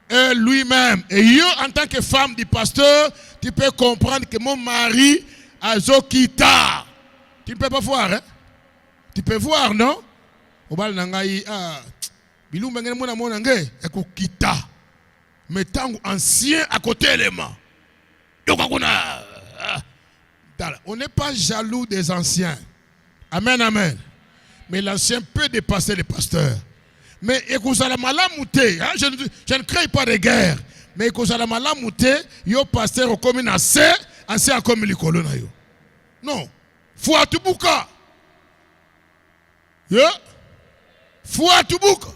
et lui-même. Et yo en tant que femme du pasteur, tu peux comprendre que mon mari azokita. Tu ne peux pas voir, hein? Tu peux voir, non? Obal nangai bilumba ngene mona mona nge ekokita. Mais tango ancien à côté les mains. On n'est pas jaloux des anciens. Amen, amen. Mais l'ancien peut dépasser les pasteurs. Mais ekozala malamouté, je ne crée pas de guerre. Mais ekozala malamouté, yo pasteur comme une ancien comme l'icolo na yo. Non. Foi tubuka. Yo. Foi tubuka.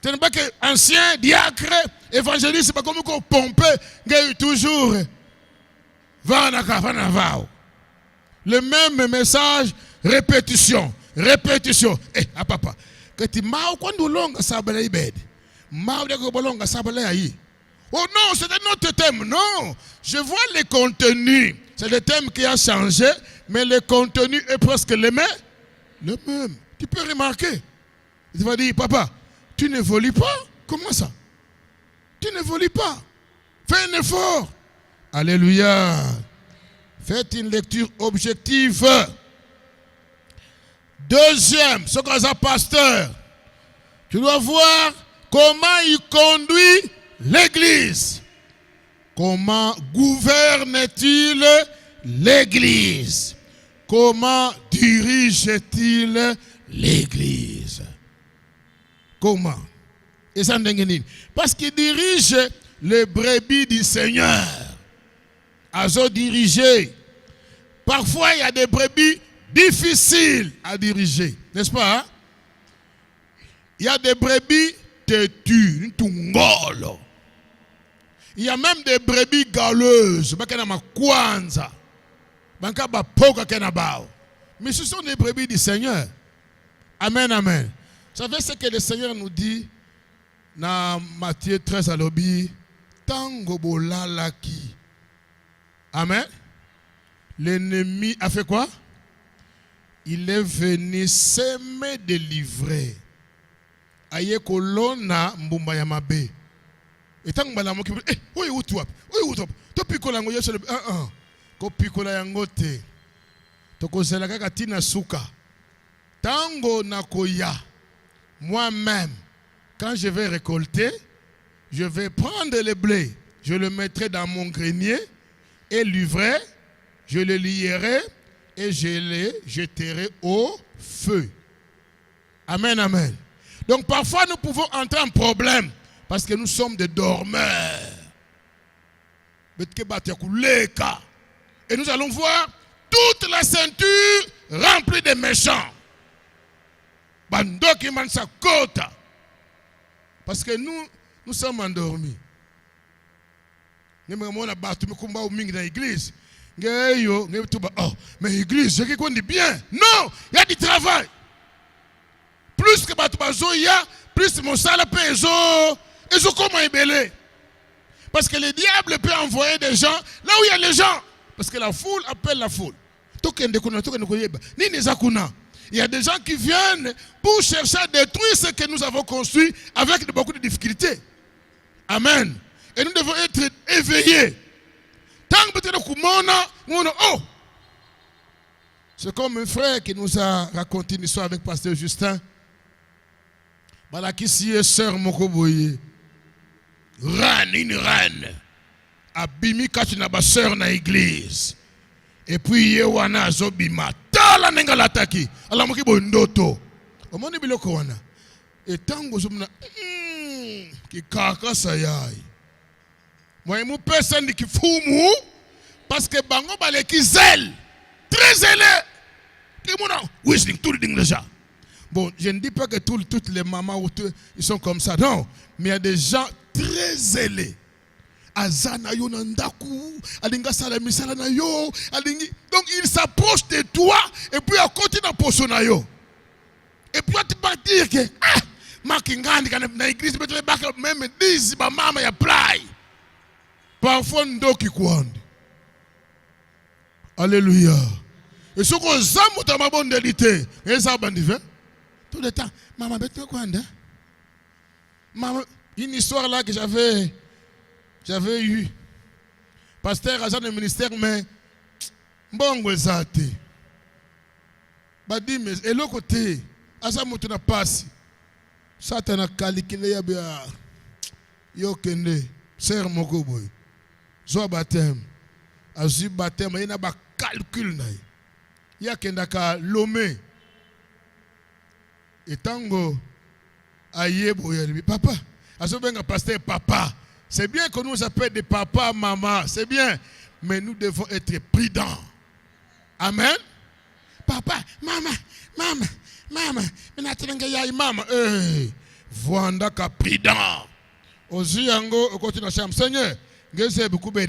Ce n'est pas que ancien, diacre, évangéliste, pas comme qu'on pompe, toujours. Le même message, répétition. Répétition. Papa. Que tu m'as quand nous longues sabale ibed. M'a de longue sabale aïe. Oh non, c'est un autre thème. Non. Je vois les contenus. C'est le thème qui a changé, mais le contenu est presque le même. Le même. Tu peux remarquer. Tu vas dire, papa, tu n'évolues pas. Comment ça? Tu n'évolues pas. Fais un effort. Alléluia. Faites une lecture objective. Deuxième, ce qu'on a pasteur, tu dois voir comment il conduit l'église. Comment gouverne-t-il l'église? Comment dirige-t-il l'église? Comment? Et ça parce qu'il dirige les brebis du Seigneur. Azo diriger. Parfois, il y a des brebis difficiles à diriger. N'est-ce pas? Hein? Il y a des brebis têtues, tungolo. Il y a même des brebis galeuses. Mais ce sont des brebis du Seigneur. Amen, amen. Vous savez ce que le Seigneur nous dit dans Matthieu 13 à l'obi? Tango bolalaki. Amen. L'ennemi a fait quoi? Il est venu s'aimer délivrer. Aye kolona mbumba ya mabe. Et tant que madame qui dit, oui, où tu es? Tu picola ngoya sur le ko picola yangote. To kozela kaka tina suka. Tango nakoya. Moi-même, quand je vais récolter, je vais prendre le blé, je le mettrai dans mon grenier et l'ivraie, je le lierai et je le jeterai au feu. Amen, amen. Donc parfois nous pouvons entrer en problème parce que nous sommes des dormeurs. Et nous allons voir toute la ceinture remplie de méchants. Parce que nous sommes endormis. Non, mais l'église, c'est qu'on dit bien. Non, il y a du travail. Plus que Batubazoya, plus mon salaire paye. Et je comment ébélé. Parce que le diable peut envoyer des gens là où il y a les gens. Parce que la foule appelle la foule. Il y a des gens qui viennent pour chercher à détruire ce que nous avons construit avec beaucoup de difficultés. Amen. Et nous devons être éveillés. Tant que oh! C'est comme un frère qui nous a raconté une histoire avec Pasteur Justin. Balakisi et sœur Mokoboye. Une reine. Abimi katina ba sœur na église. Et puis yewana zobima. Tala nenga lataki. Ala mokibo ndoto. Omoni biloko wana. Et tango zomna ki kaka sayai. Moi mon personne qui fumu parce que bango baleki zèle. Très zélé. Oui, c'est tout le ding déjà. Bon, je ne dis pas que toutes les mamans ils sont comme ça. Non, mais il y a des gens très zélés. Azana yo nandaku, alinga sala misala na yo, alingi. Donc il s'approche de toi et puis à côté dans poso na yo. Et puis tu vas dire que makingandi kana na église betwe baka même 10 ba mama ya play. Parfois ndoki kwandi. Alléluia. Et ce qu'on zamu ta mabondelité, et ça bandive tout le temps. Maman betwe kwanda. Maman, une histoire là que j'avais eu. Pasteur agent du ministère, mais bon zate. Badi mais et l'autre côté, asa mutu na passe. Satan a calculé ya bia. Yo kende, sœur moko boy. Zo baptême. Azu baptême, il na ba calcul na. Ya kenda ka lomé. Et tango aye boy, papa. Azu benga pasteur papa. C'est bien que nous appelle des papas, maman, c'est bien. Mais nous devons être prudents. Amen. Papa, maman, maman. Voanda ka prudent. Oziango, au côté de la chambre. Seigneur, je beaucoup de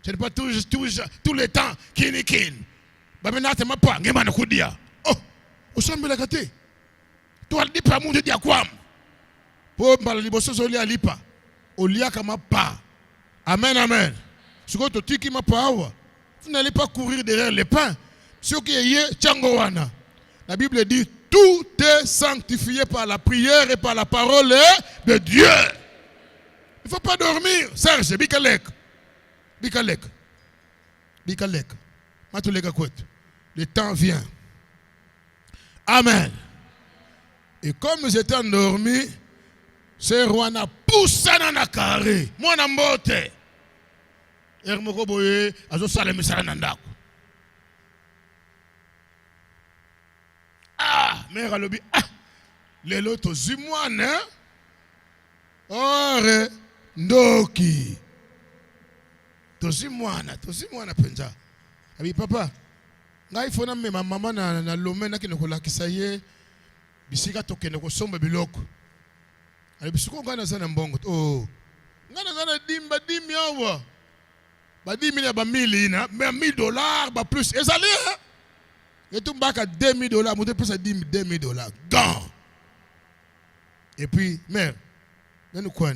ce n'est pas tout le temps kinikin. Babena te mapa, ngemana kudia. Oh, osambe la kate. Tu as dit pas mon dia kwam. Pour mbaliboso zoli alipa. Olia kama pa. Amen, amen. Ce que tu qui m'a pas, vous n'allez pas courir derrière les pains. Ce qui est tchangowana. La Bible dit tout est sanctifié par la prière et par la parole de Dieu. Il ne faut pas dormir. Serge, Bikalek. Bikalek. Bikalek. Matulega kwet. Le temps vient. Amen. Et comme j'étais endormi, ce roi n'a poussé dans la carré. Moi, je suis mort. Ermoko boye, azo sale misala nandako. Ah, mère alobi, ah, lelo to zimwane, ore, ndoki. To zimwana penza. Abi papa, ngai fona me mama na lome na kino kolakisa ye, bisika tokende ko somba biloko. Ali bisiko ngana sana mbongo. Oh, ngana sana dimi awa. Ba 10 000 ba 1000 na, mais $1000 ba plus. Et ça l'est. Et tout bas à $2000, monter plus à $10,000. Gant. Et puis, mère, nous quoi?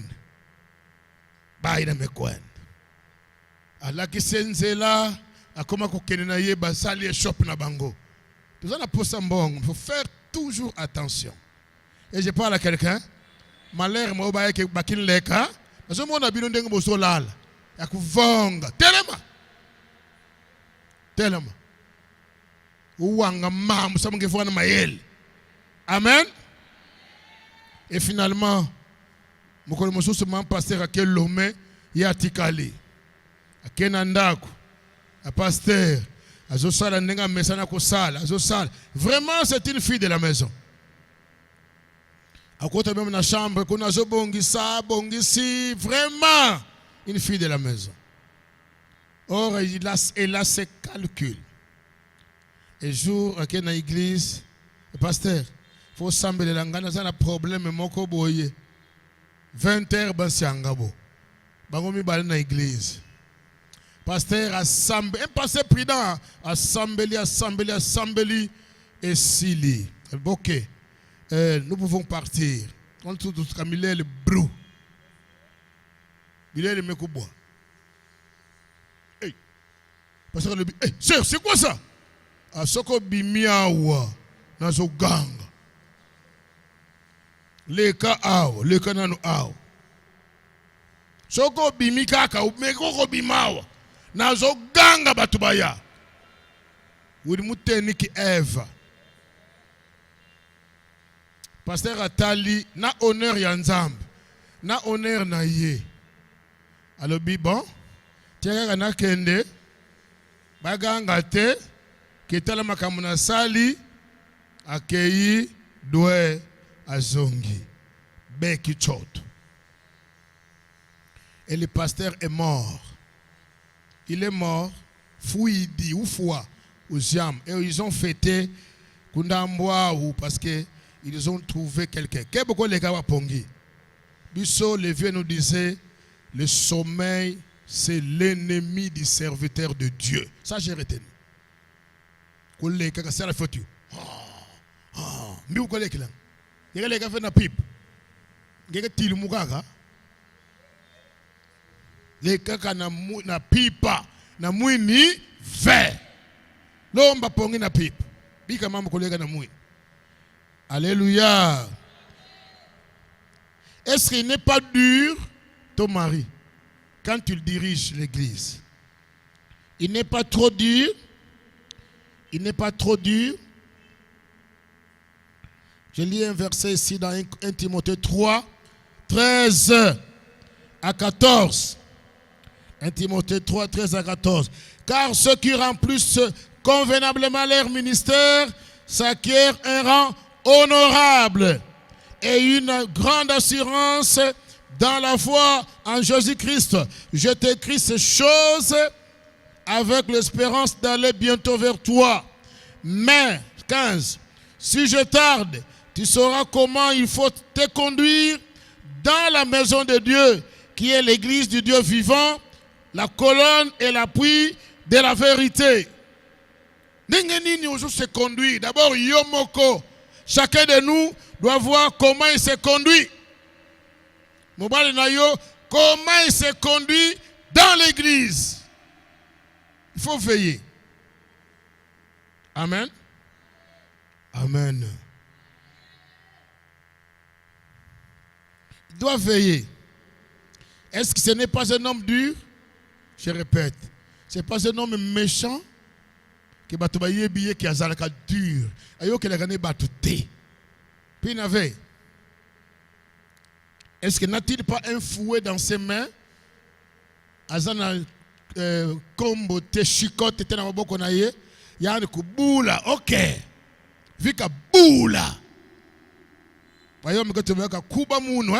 Bah, il a me quoi? Allah qui s'enze là, a comment qu'on kenena ye ba sali shop na bango. Tout ça na posa mbong. Il faut faire toujours attention. Et je parle à quelqu'un. Malheur mo ba ke bakin leka. Parce que mon abino ndengo boso lala. Ya kuvonga. Telema. Ouanga mam samunge fwana mayel. Amen. Et finalement, mokolo mosusu mam pasteur akel lome ya tikali. Akenandako. A pasteur azosala ndenga mesana ko sala, azosala. Vraiment c'est une fille de la maison. À côté même dans la chambre qu'on a bongisi, vraiment une fille de la maison. Or, elle a ses calculs. Et jour, à dans l'église, le pasteur, il faut sembler l'angana, ça a un problème, mais moko boye. 20h, bansi angabo. Bangomi bale dans l'église. Pasteur assemble, un pasteur prudent, assemblée, et sili. Ok, nous pouvons partir. On tout comme il est le brou. Il est le mekoubois. Hey, pasteur le hey, sœur, c'est quoi ça? A soko bimiawa na so ganga. Leka awo, leka nanu awo. Soko bimikaka, mekoko bimawa. Na so ganga batubaya. Wudi muteniki Eva. Pasteur Atali, na honneur ya Nzambe. Na honneur na ye. Alobi bon, tiaka na kende, baganga te, ketala makamuna sali, akei, doe, azongi, beki choto. Et le pasteur est mort. Il est mort, fouidi ou foi, aux jam. Et ils ont fêté Kundamboa ou parce que ils ont trouvé quelqu'un. Qu'est-ce que les gars pongi? Bissot, le vieux nous disait, le sommeil, c'est l'ennemi du serviteur de Dieu. Ça, j'ai retenu. Les gars, c'est la photo. Les gars, les gars, fait na pipe. Les gars, tilu mugaga. Les gars, na pipa. Na mouini, vert. L'homme pongi na pipe. Bika maman collègue na mouini. Alléluia. Est-ce qu'il n'est pas dur, ton mari, quand tu diriges l'église? Il n'est pas trop dur. Il n'est pas trop dur. Je lis un verset ici dans 1 Timothée 3, 13 à 14. 1 Timothée 3, 13 à 14. Car ceux qui remplissent convenablement leur ministère s'acquièrent un rang honorable et une grande assurance dans la foi en Jésus-Christ. Je t'écris ces choses avec l'espérance d'aller bientôt vers toi. Mais, 15, si je tarde, tu sauras comment il faut te conduire dans la maison de Dieu, qui est l'église du Dieu vivant, la colonne et l'appui de la vérité. N'ingeni aujourd'hui se conduit. D'abord, Yomoko. Chacun de nous doit voir comment il se conduit. Mobile Nayo, comment il se conduit dans l'église. Il faut veiller. Amen. Amen. Il doit veiller. Est-ce que ce n'est pas un homme dur? Je répète, c'est pas un homme méchant qui va te billet qui a zalaka dur. Ayo que les gagné batouté. Puis il avait. Est-ce qu'il n'a-t-il pas un fouet dans ses mains? Azana kombo te chicote te na maboko na ye. Yani kubula. Ok. Vika bula. Bayo mkote mweka kuba munu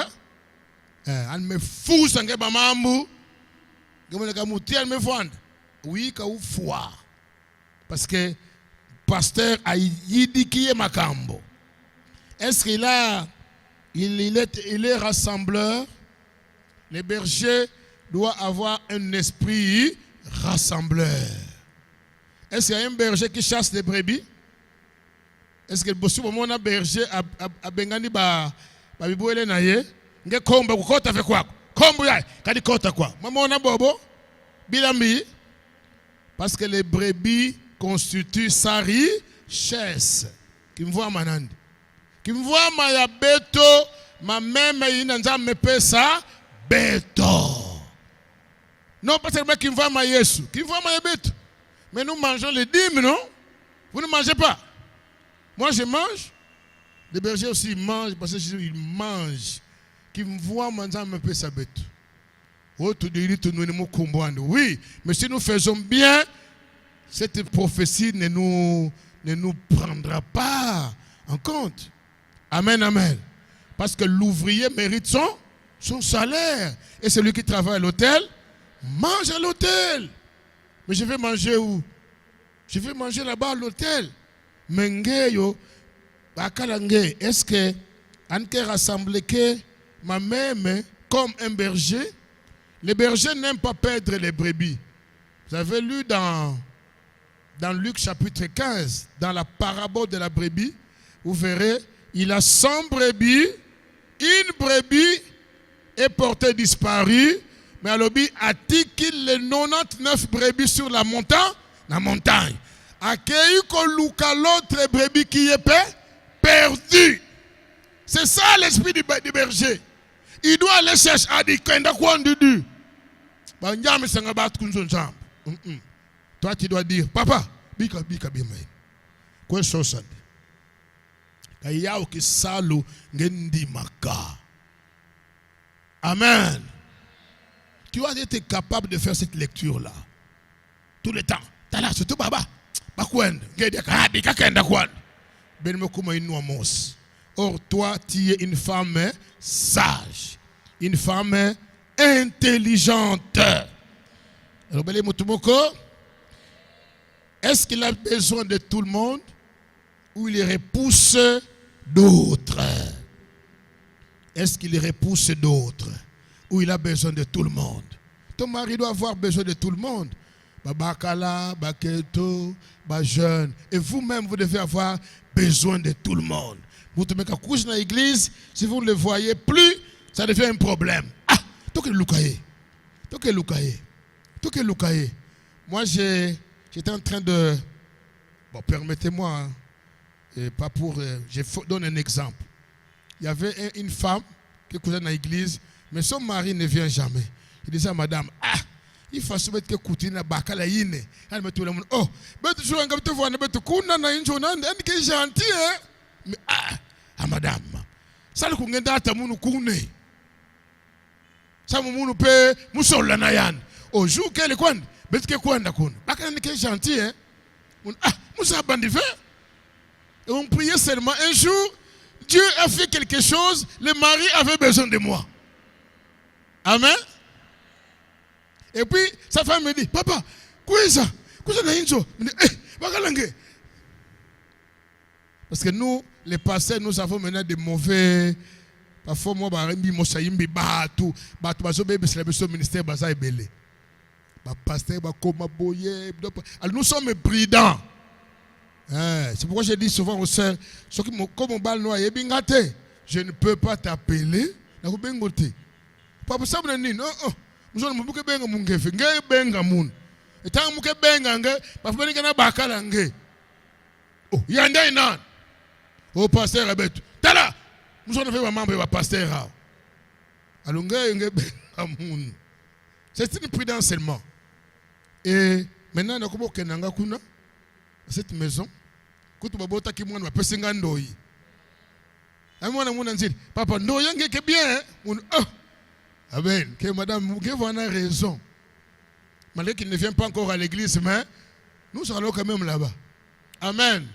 an me fousa nge mamambu. Nge ka muti an me fwanda. Oui ka ufwa. Parce que pasteur a yidi qui est makambo. Est-ce qu'il a il est rassembleur? Les bergers doivent avoir un esprit rassembleur. Est-ce qu'il y a un berger qui chasse les brebis? Est-ce que le moment où un berger a bengani ba bibouele na ye? Nge komba kukota fe kwako. Kombo ya kadi kota kwa. Mama ona bobo bilambi parce que les brebis constituent sa richesse. Qui me voit manandi. Qui me voit ma ya beto ma même ina nzambe pesa beto. Non pas seulement qui me voit ma Yesu, qui me voit ma beto. Mais nous mangeons les dîmes, non? Vous ne mangez pas. Moi je mange. Les bergers aussi mangent parce qu'ils mangent. Qui me voit ma nzambe pesa beto. Oui, mais si nous faisons bien, cette prophétie ne nous prendra pas en compte. Amen, amen. Parce que l'ouvrier mérite son salaire. Et celui qui travaille à l'hôtel, mange à l'hôtel. Mais je vais manger où? Je vais manger là-bas à l'hôtel. Mengeyo, bakalange, est-ce que Anke rassemble que ma même comme un berger? Les bergers n'aiment pas perdre les brebis. Vous avez lu dans Luc chapitre 15, dans la parabole de la brebis, vous verrez, il a 100 brebis, une brebis est portée disparue, mais alors il a qu'il les 99 brebis sur la montagne. Accueilli que l'autre brebis qui est perdu. C'est ça l'esprit du berger. Il doit aller chercher à dire qu'il y a quoi de Dieu. Toi tu dois dire, papa, bika bimai. Quoi chose ça? Kaya ki salu ngendi maka. Amen. Tu dois être capable de faire cette lecture là. Tout le temps. Tala surtout baba. Bakwende. Ngedi ka bika kenda kwanda. Ben mokuma inu amos. Or toi tu es une femme sage. Une femme intelligente. Alors, est-ce qu'il a besoin de tout le monde ou il repousse d'autres? Est-ce qu'il repousse d'autres ou il a besoin de tout le monde? Ton mari doit avoir besoin de tout le monde. Bakala, Baketo, jeune. Et vous-même, vous devez avoir besoin de tout le monde. Vous te mettez à coucher dans l'église, si vous ne le voyez plus, ça devient un problème. Ah, tout que Lukaye. Moi, j'étais en train de... Bon, permettez-moi, pas pour... je donne un exemple. Il y avait une femme qui couchait dans l'église, mais son mari ne vient jamais. Il disait à madame, ah, il faut se mettre que Koutine à Bakala Yine. Elle me dit tout le monde, oh, mais tu joues un gars, tu vois, tu Kouna, tu es gentil, hein? Mais ah, madame, ça le Koungenda, tu as mon Koune. Ça m'a pe musola na yan. Au jour qu'elle est quoi? Bet que quoi ndakun. Bakana ni gentil hein. Ah, musa bandife. Et on priait seulement un jour, Dieu a fait quelque chose, le mari avait besoin de moi. Amen. Et puis sa femme me dit, papa, quoi est ça? Quoi ça na injo? Me dit, bakalange. Parce que nous, les pasteurs, nous avons maintenant des mauvais. Parfois, moi, je suis ministère nous sommes prudents. C'est pourquoi je dis souvent aux sœurs, comme on balle noir, je ne peux pas t'appeler. Pas pour ça, non, nous sommes benga mungefe, nge benga mun. Et tant que benga nge, parfois nous avons bakala nge. Oh, yanda inan. Oh, pasteur Abet. Tala. Nous sommes fait membre de pasteur. Alors, c'est une prudence seulement. Et maintenant, on a comment kenanga kuna cette maison. Kutu babota ki mwana mapesinga ndoi. Amwana mwana nzili. Papa ndoi yange ke bien. Amen. Que madame, vous avez raison. Malgré qu'il ne vient pas encore à l'église, mais nous serons quand même là-bas. Amen.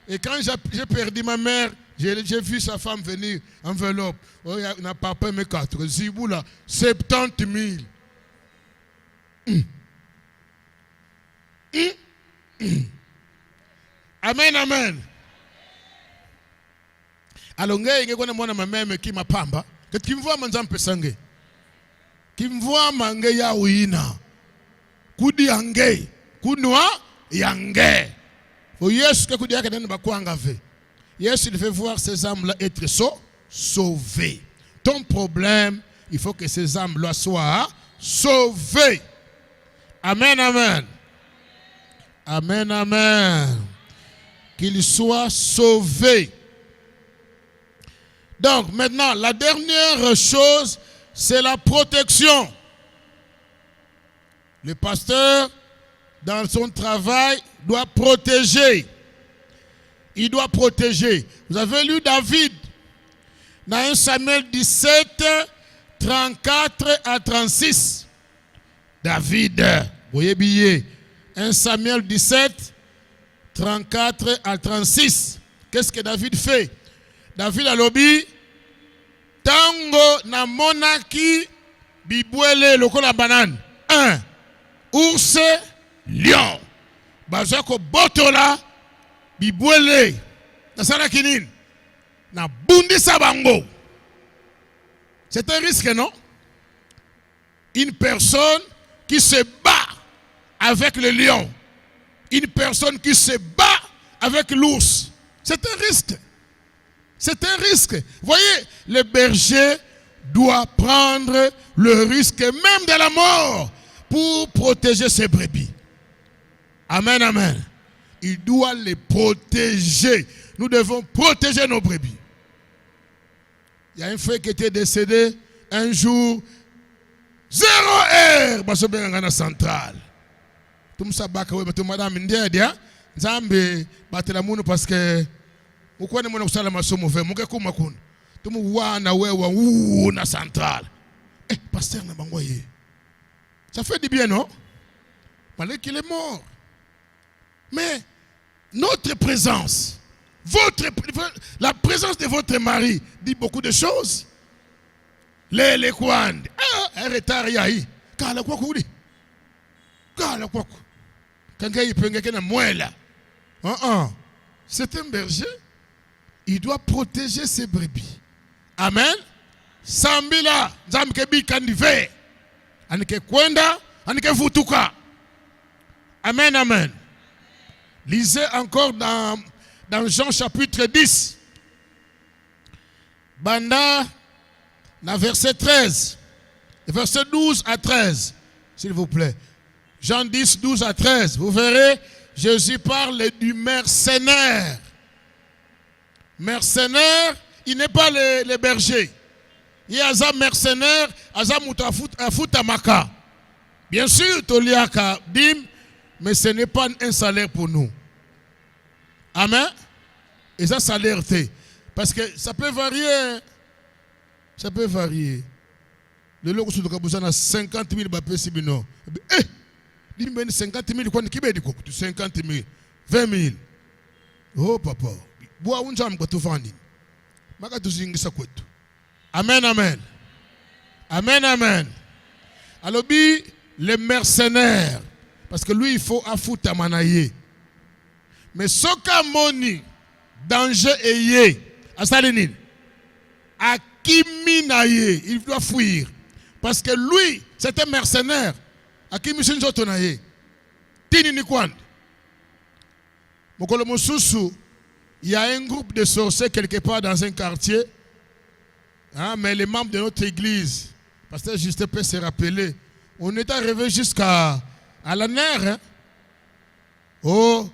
Et quand j'ai perdu ma mère, j'ai vu sa femme venir, enveloppe. Oh, il n'a pas payé mes 4. Zibou là, 70 000. Amen, amen. Alors, il y a ma mère qui m'a pamba. Qui me voit manzam pesange. Qui me voit mange ya uina. Kudi yange. Kunwa yange. Pour Yesu que kudi yake nani bakwanga ve. Yesu il veut voir ces âmes-là être sauvées. Ton problème, il faut que ces âmes-là soient sauvées. Amen, amen. Amen, amen. Qu'ils soient sauvés. Donc maintenant, la dernière chose, c'est la protection. Le pasteur, dans son travail, doit protéger. Il doit protéger. Vous avez lu David dans 1 Samuel 17, 34 à 36. David, voyez bien, 1 Samuel 17, 34 à 36. Qu'est-ce que David fait? David a lobby. Tango na monaki bibwele lokola banane. 1. Ours, lion. Bazako botola bibwele. Nasala kinine. Na bundi sabango. C'est un risque, non? Une personne qui se bat avec le lion. Une personne qui se bat avec l'ours. C'est un risque. C'est un risque. Vous voyez, le berger doit prendre le risque même de la mort pour protéger ses brebis. Amen, amen. Il doit les protéger. Nous devons protéger nos brebis. Il y a un frère qui était décédé un jour. 0 heure. Parce que c'est centrale. Tout le monde dit, madame, Nzambe, parce que ukwane mwana kusala masomo ve muke kuma kuna tumu wana wewa na central pasteur na bango ye ça fait du bien, non? Malgré qu'il est mort, mais notre présence, la présence de votre mari dit beaucoup de choses. Les kwand un retard yahi kala kwa kuli kala kwa kanga ipenge na mwela c'est un berger. Il doit protéger ses brebis. Amen. Sambila, zamkebi kandive. Anike kwenda, anike futuka. Amen, amen. Lisez encore dans Jean chapitre 10. Banda, dans verset 13. Verset 12 à 13. S'il vous plaît. Jean 10, 12 à 13. Vous verrez, Jésus parle du mercenaire. Mercenaire, il n'est pas le berger. Il y a un mercenaire, un foutamaka. Bien sûr, Toliaka dim, mais ce n'est pas un salaire pour nous. Amen. Et ça, salaire, parce que ça peut varier. Ça peut varier. Le logo sur le cabousan a 50 000 bapés sibino. Eh, 50 000, quoi, qui veut dire 50 000, 20 000. Oh, papa. Amen, amen. Amen, amen. Alors, les mercenaires, parce que lui, il faut affouter manaye. Mais ce qu'a moni, danger ayé, à Salinine, à Kiminaye, il doit fuir. Parce que lui, c'est un mercenaire. À Kimishin Jotonaye. Tini Nikwan. Mokolo Mosusu. Il y a un groupe de sorciers quelque part dans un quartier. Hein, mais les membres de notre église, pasteur Justin peut se rappeler, on est arrivé jusqu'à la nerf. Hein? Oh,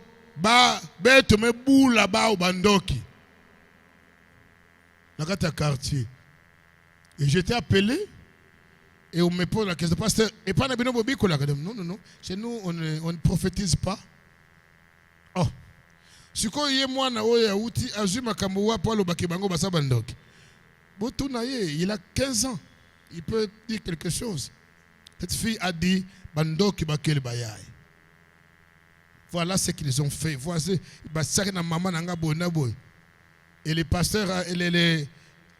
bête me boule là-bas au Bandoki. Dans un quartier. Et j'étais appelé. Et on me pose la question, pasteur, et pas non, non. Chez nous, on ne prophétise pas. Oh. Si il a 15 ans. Il peut dire quelque chose. Cette fille a dit, voilà ce qu'ils ont fait. Voici, et le pasteur,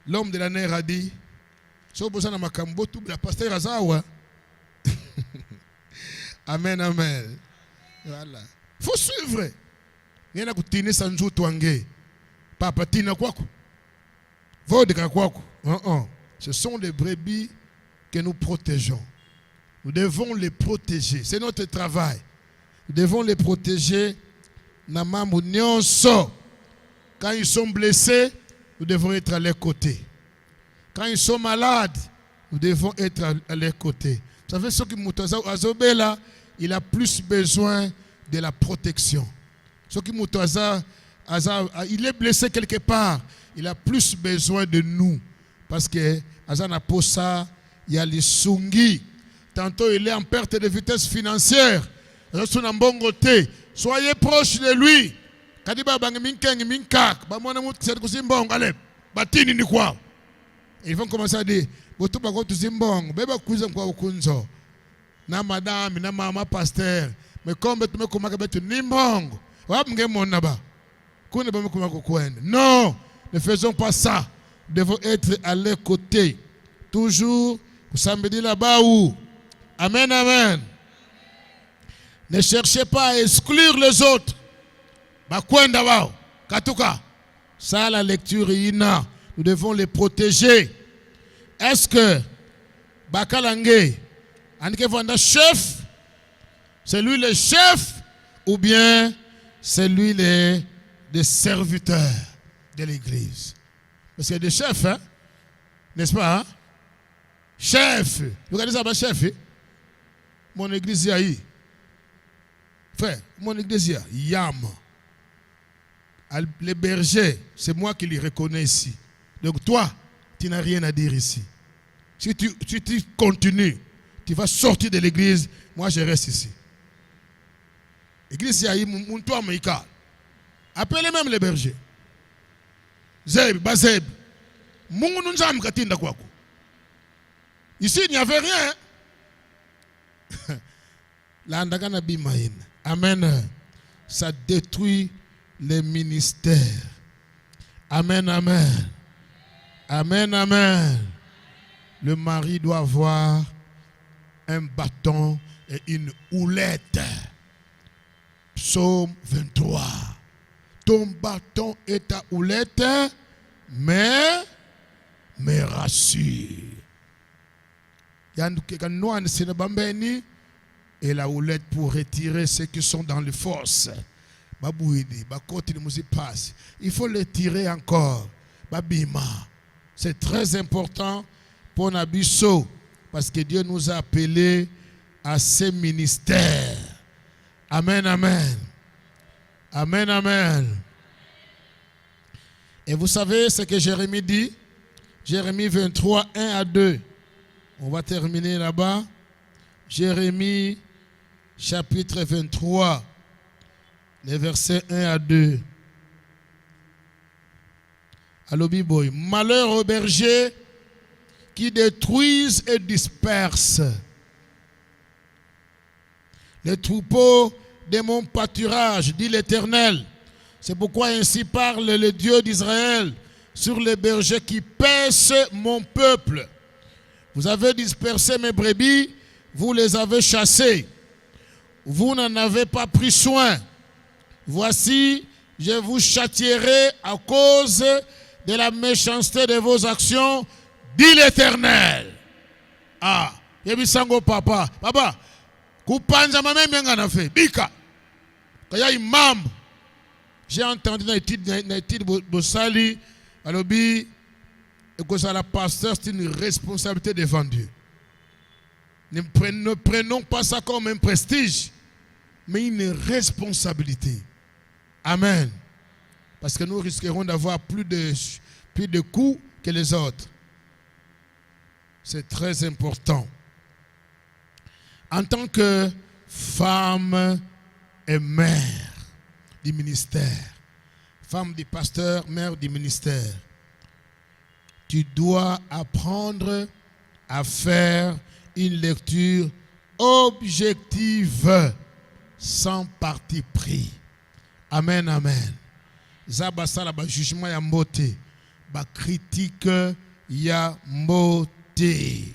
l'homme de la nerf a dit, la pasteur Azawa. Amen, amen. Voilà. Il faut suivre. Il y a des sanjou twangé. Papa tina kwaku. Vodka kwaku. Ce sont les brebis que nous protégeons. Nous devons les protéger. C'est notre travail. Nous devons les protéger. Namamu nyonso. Quand ils sont blessés, nous devons être à leur côté. Quand ils sont malades, nous devons être à leur côté. Vous savez, ce qui Moutoza Azobela, il a plus besoin de la protection. Ce qui Moutoza, il est blessé quelque part, il a plus besoin de nous. Parce que Azana Posa, il y a les Sungi. Tantôt, il est en perte de vitesse financière. Soyez proche de lui. Kadiba bangiminkeng minkak, bamona mut kse kusimbong ale, batini ni kwa. Ils vont commencer à dire, botu bako tusimbong, beba kuza kwa ukunzo. Na madame, na mama pasteur, mais comme tu me kumaka betu nimbong, wap nge mona ba. Kune ba me kumaka kwende. Non, ne faisons pas ça. Nous devons être à leur côté. Toujours, samedi là-bas où. Amen, amen. Ne cherchez pas à exclure les autres. Bakwenda wao katuka ça la lecture ina nous devons les protéger. Est-ce que bakalange anike vanda chef, c'est lui le chef ou bien c'est lui le serviteur de l'église? Parce qu'il y a des chefs, hein? N'est-ce pas? Hein? Chef, vous regardez ça, bah, chef, mon église y a eu frère, mon église y a yam. Les bergers, c'est moi qui les reconnais ici. Donc toi, tu n'as rien à dire ici. Si tu continues, tu vas sortir de l'église, moi je reste ici. L'église, il y a appelez même les bergers. Zeb, Bazeb. Ici, il n'y avait rien. Amen. Ça détruit les ministères. Amen, amen. Amen, amen. Le mari doit avoir un bâton et une houlette. Psaume 23. Ton bâton et ta houlette me rassure. Et la houlette pour retirer ceux qui sont dans les forces. Il faut les tirer encore. C'est très important pour Nabiso parce que Dieu nous a appelés à ces ministères. Amen, amen. Amen, amen. Et vous savez ce que Jérémie dit? Jérémie 23, 1 à 2. On va terminer là-bas. Jérémie chapitre 23. Les versets 1 à 2. Allo Biboy. Malheur aux bergers qui détruisent et dispersent les troupeaux de mon pâturage, dit l'Éternel. C'est pourquoi ainsi parle le Dieu d'Israël sur les bergers qui paissent mon peuple. Vous avez dispersé mes brebis, vous les avez chassées. Vous n'en avez pas pris soin. Voici, je vous châtierai à cause de la méchanceté de vos actions, dit l'Éternel. Ah, yebisango papa. Papa, kupanja mameme ngana fait. Bika. Kaya imam. J'ai entendu dans l'étude Bossali, alobi, et que ça la pasteur, c'est une responsabilité devant Dieu. Ne prenons pas ça comme un prestige, mais une responsabilité. Amen. Parce que nous risquerons d'avoir plus de coups que les autres. C'est très important. En tant que femme et mère du ministère, femme du pasteur, mère du ministère, tu dois apprendre à faire une lecture objective, sans parti pris. Amen, amen. Zabasala ba jugement ya mbote, ba critique ya mbote.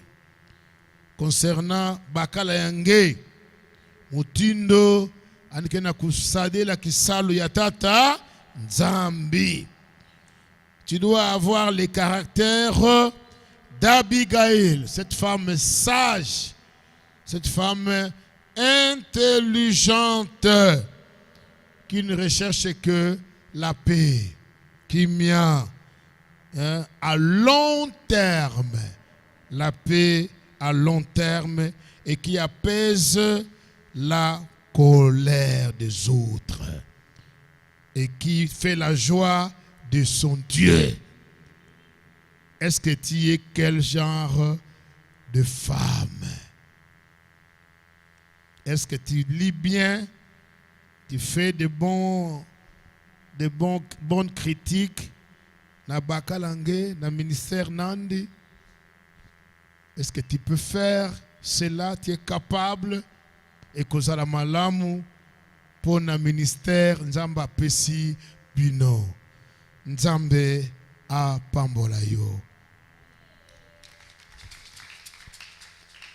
Concernant bakala yange, mutindo anikena kusade la kisalo ya tata Nzambi. Tu dois avoir les caractères d'Abigail, cette femme sage, cette femme intelligente qui ne recherche que la paix, qui mient à long terme, la paix à long terme et qui apaise la colère des autres et qui fait la joie de son Dieu. Est-ce que tu es quel genre de femme? Est-ce que tu lis bien? Tu fais de bonnes critiques na bakalangue, na ministère Nandi? Est-ce que tu peux faire cela? Tu es capable? Et kozala malamu pour na ministère Nzamba pesi bino. Nzambe a pambola yo.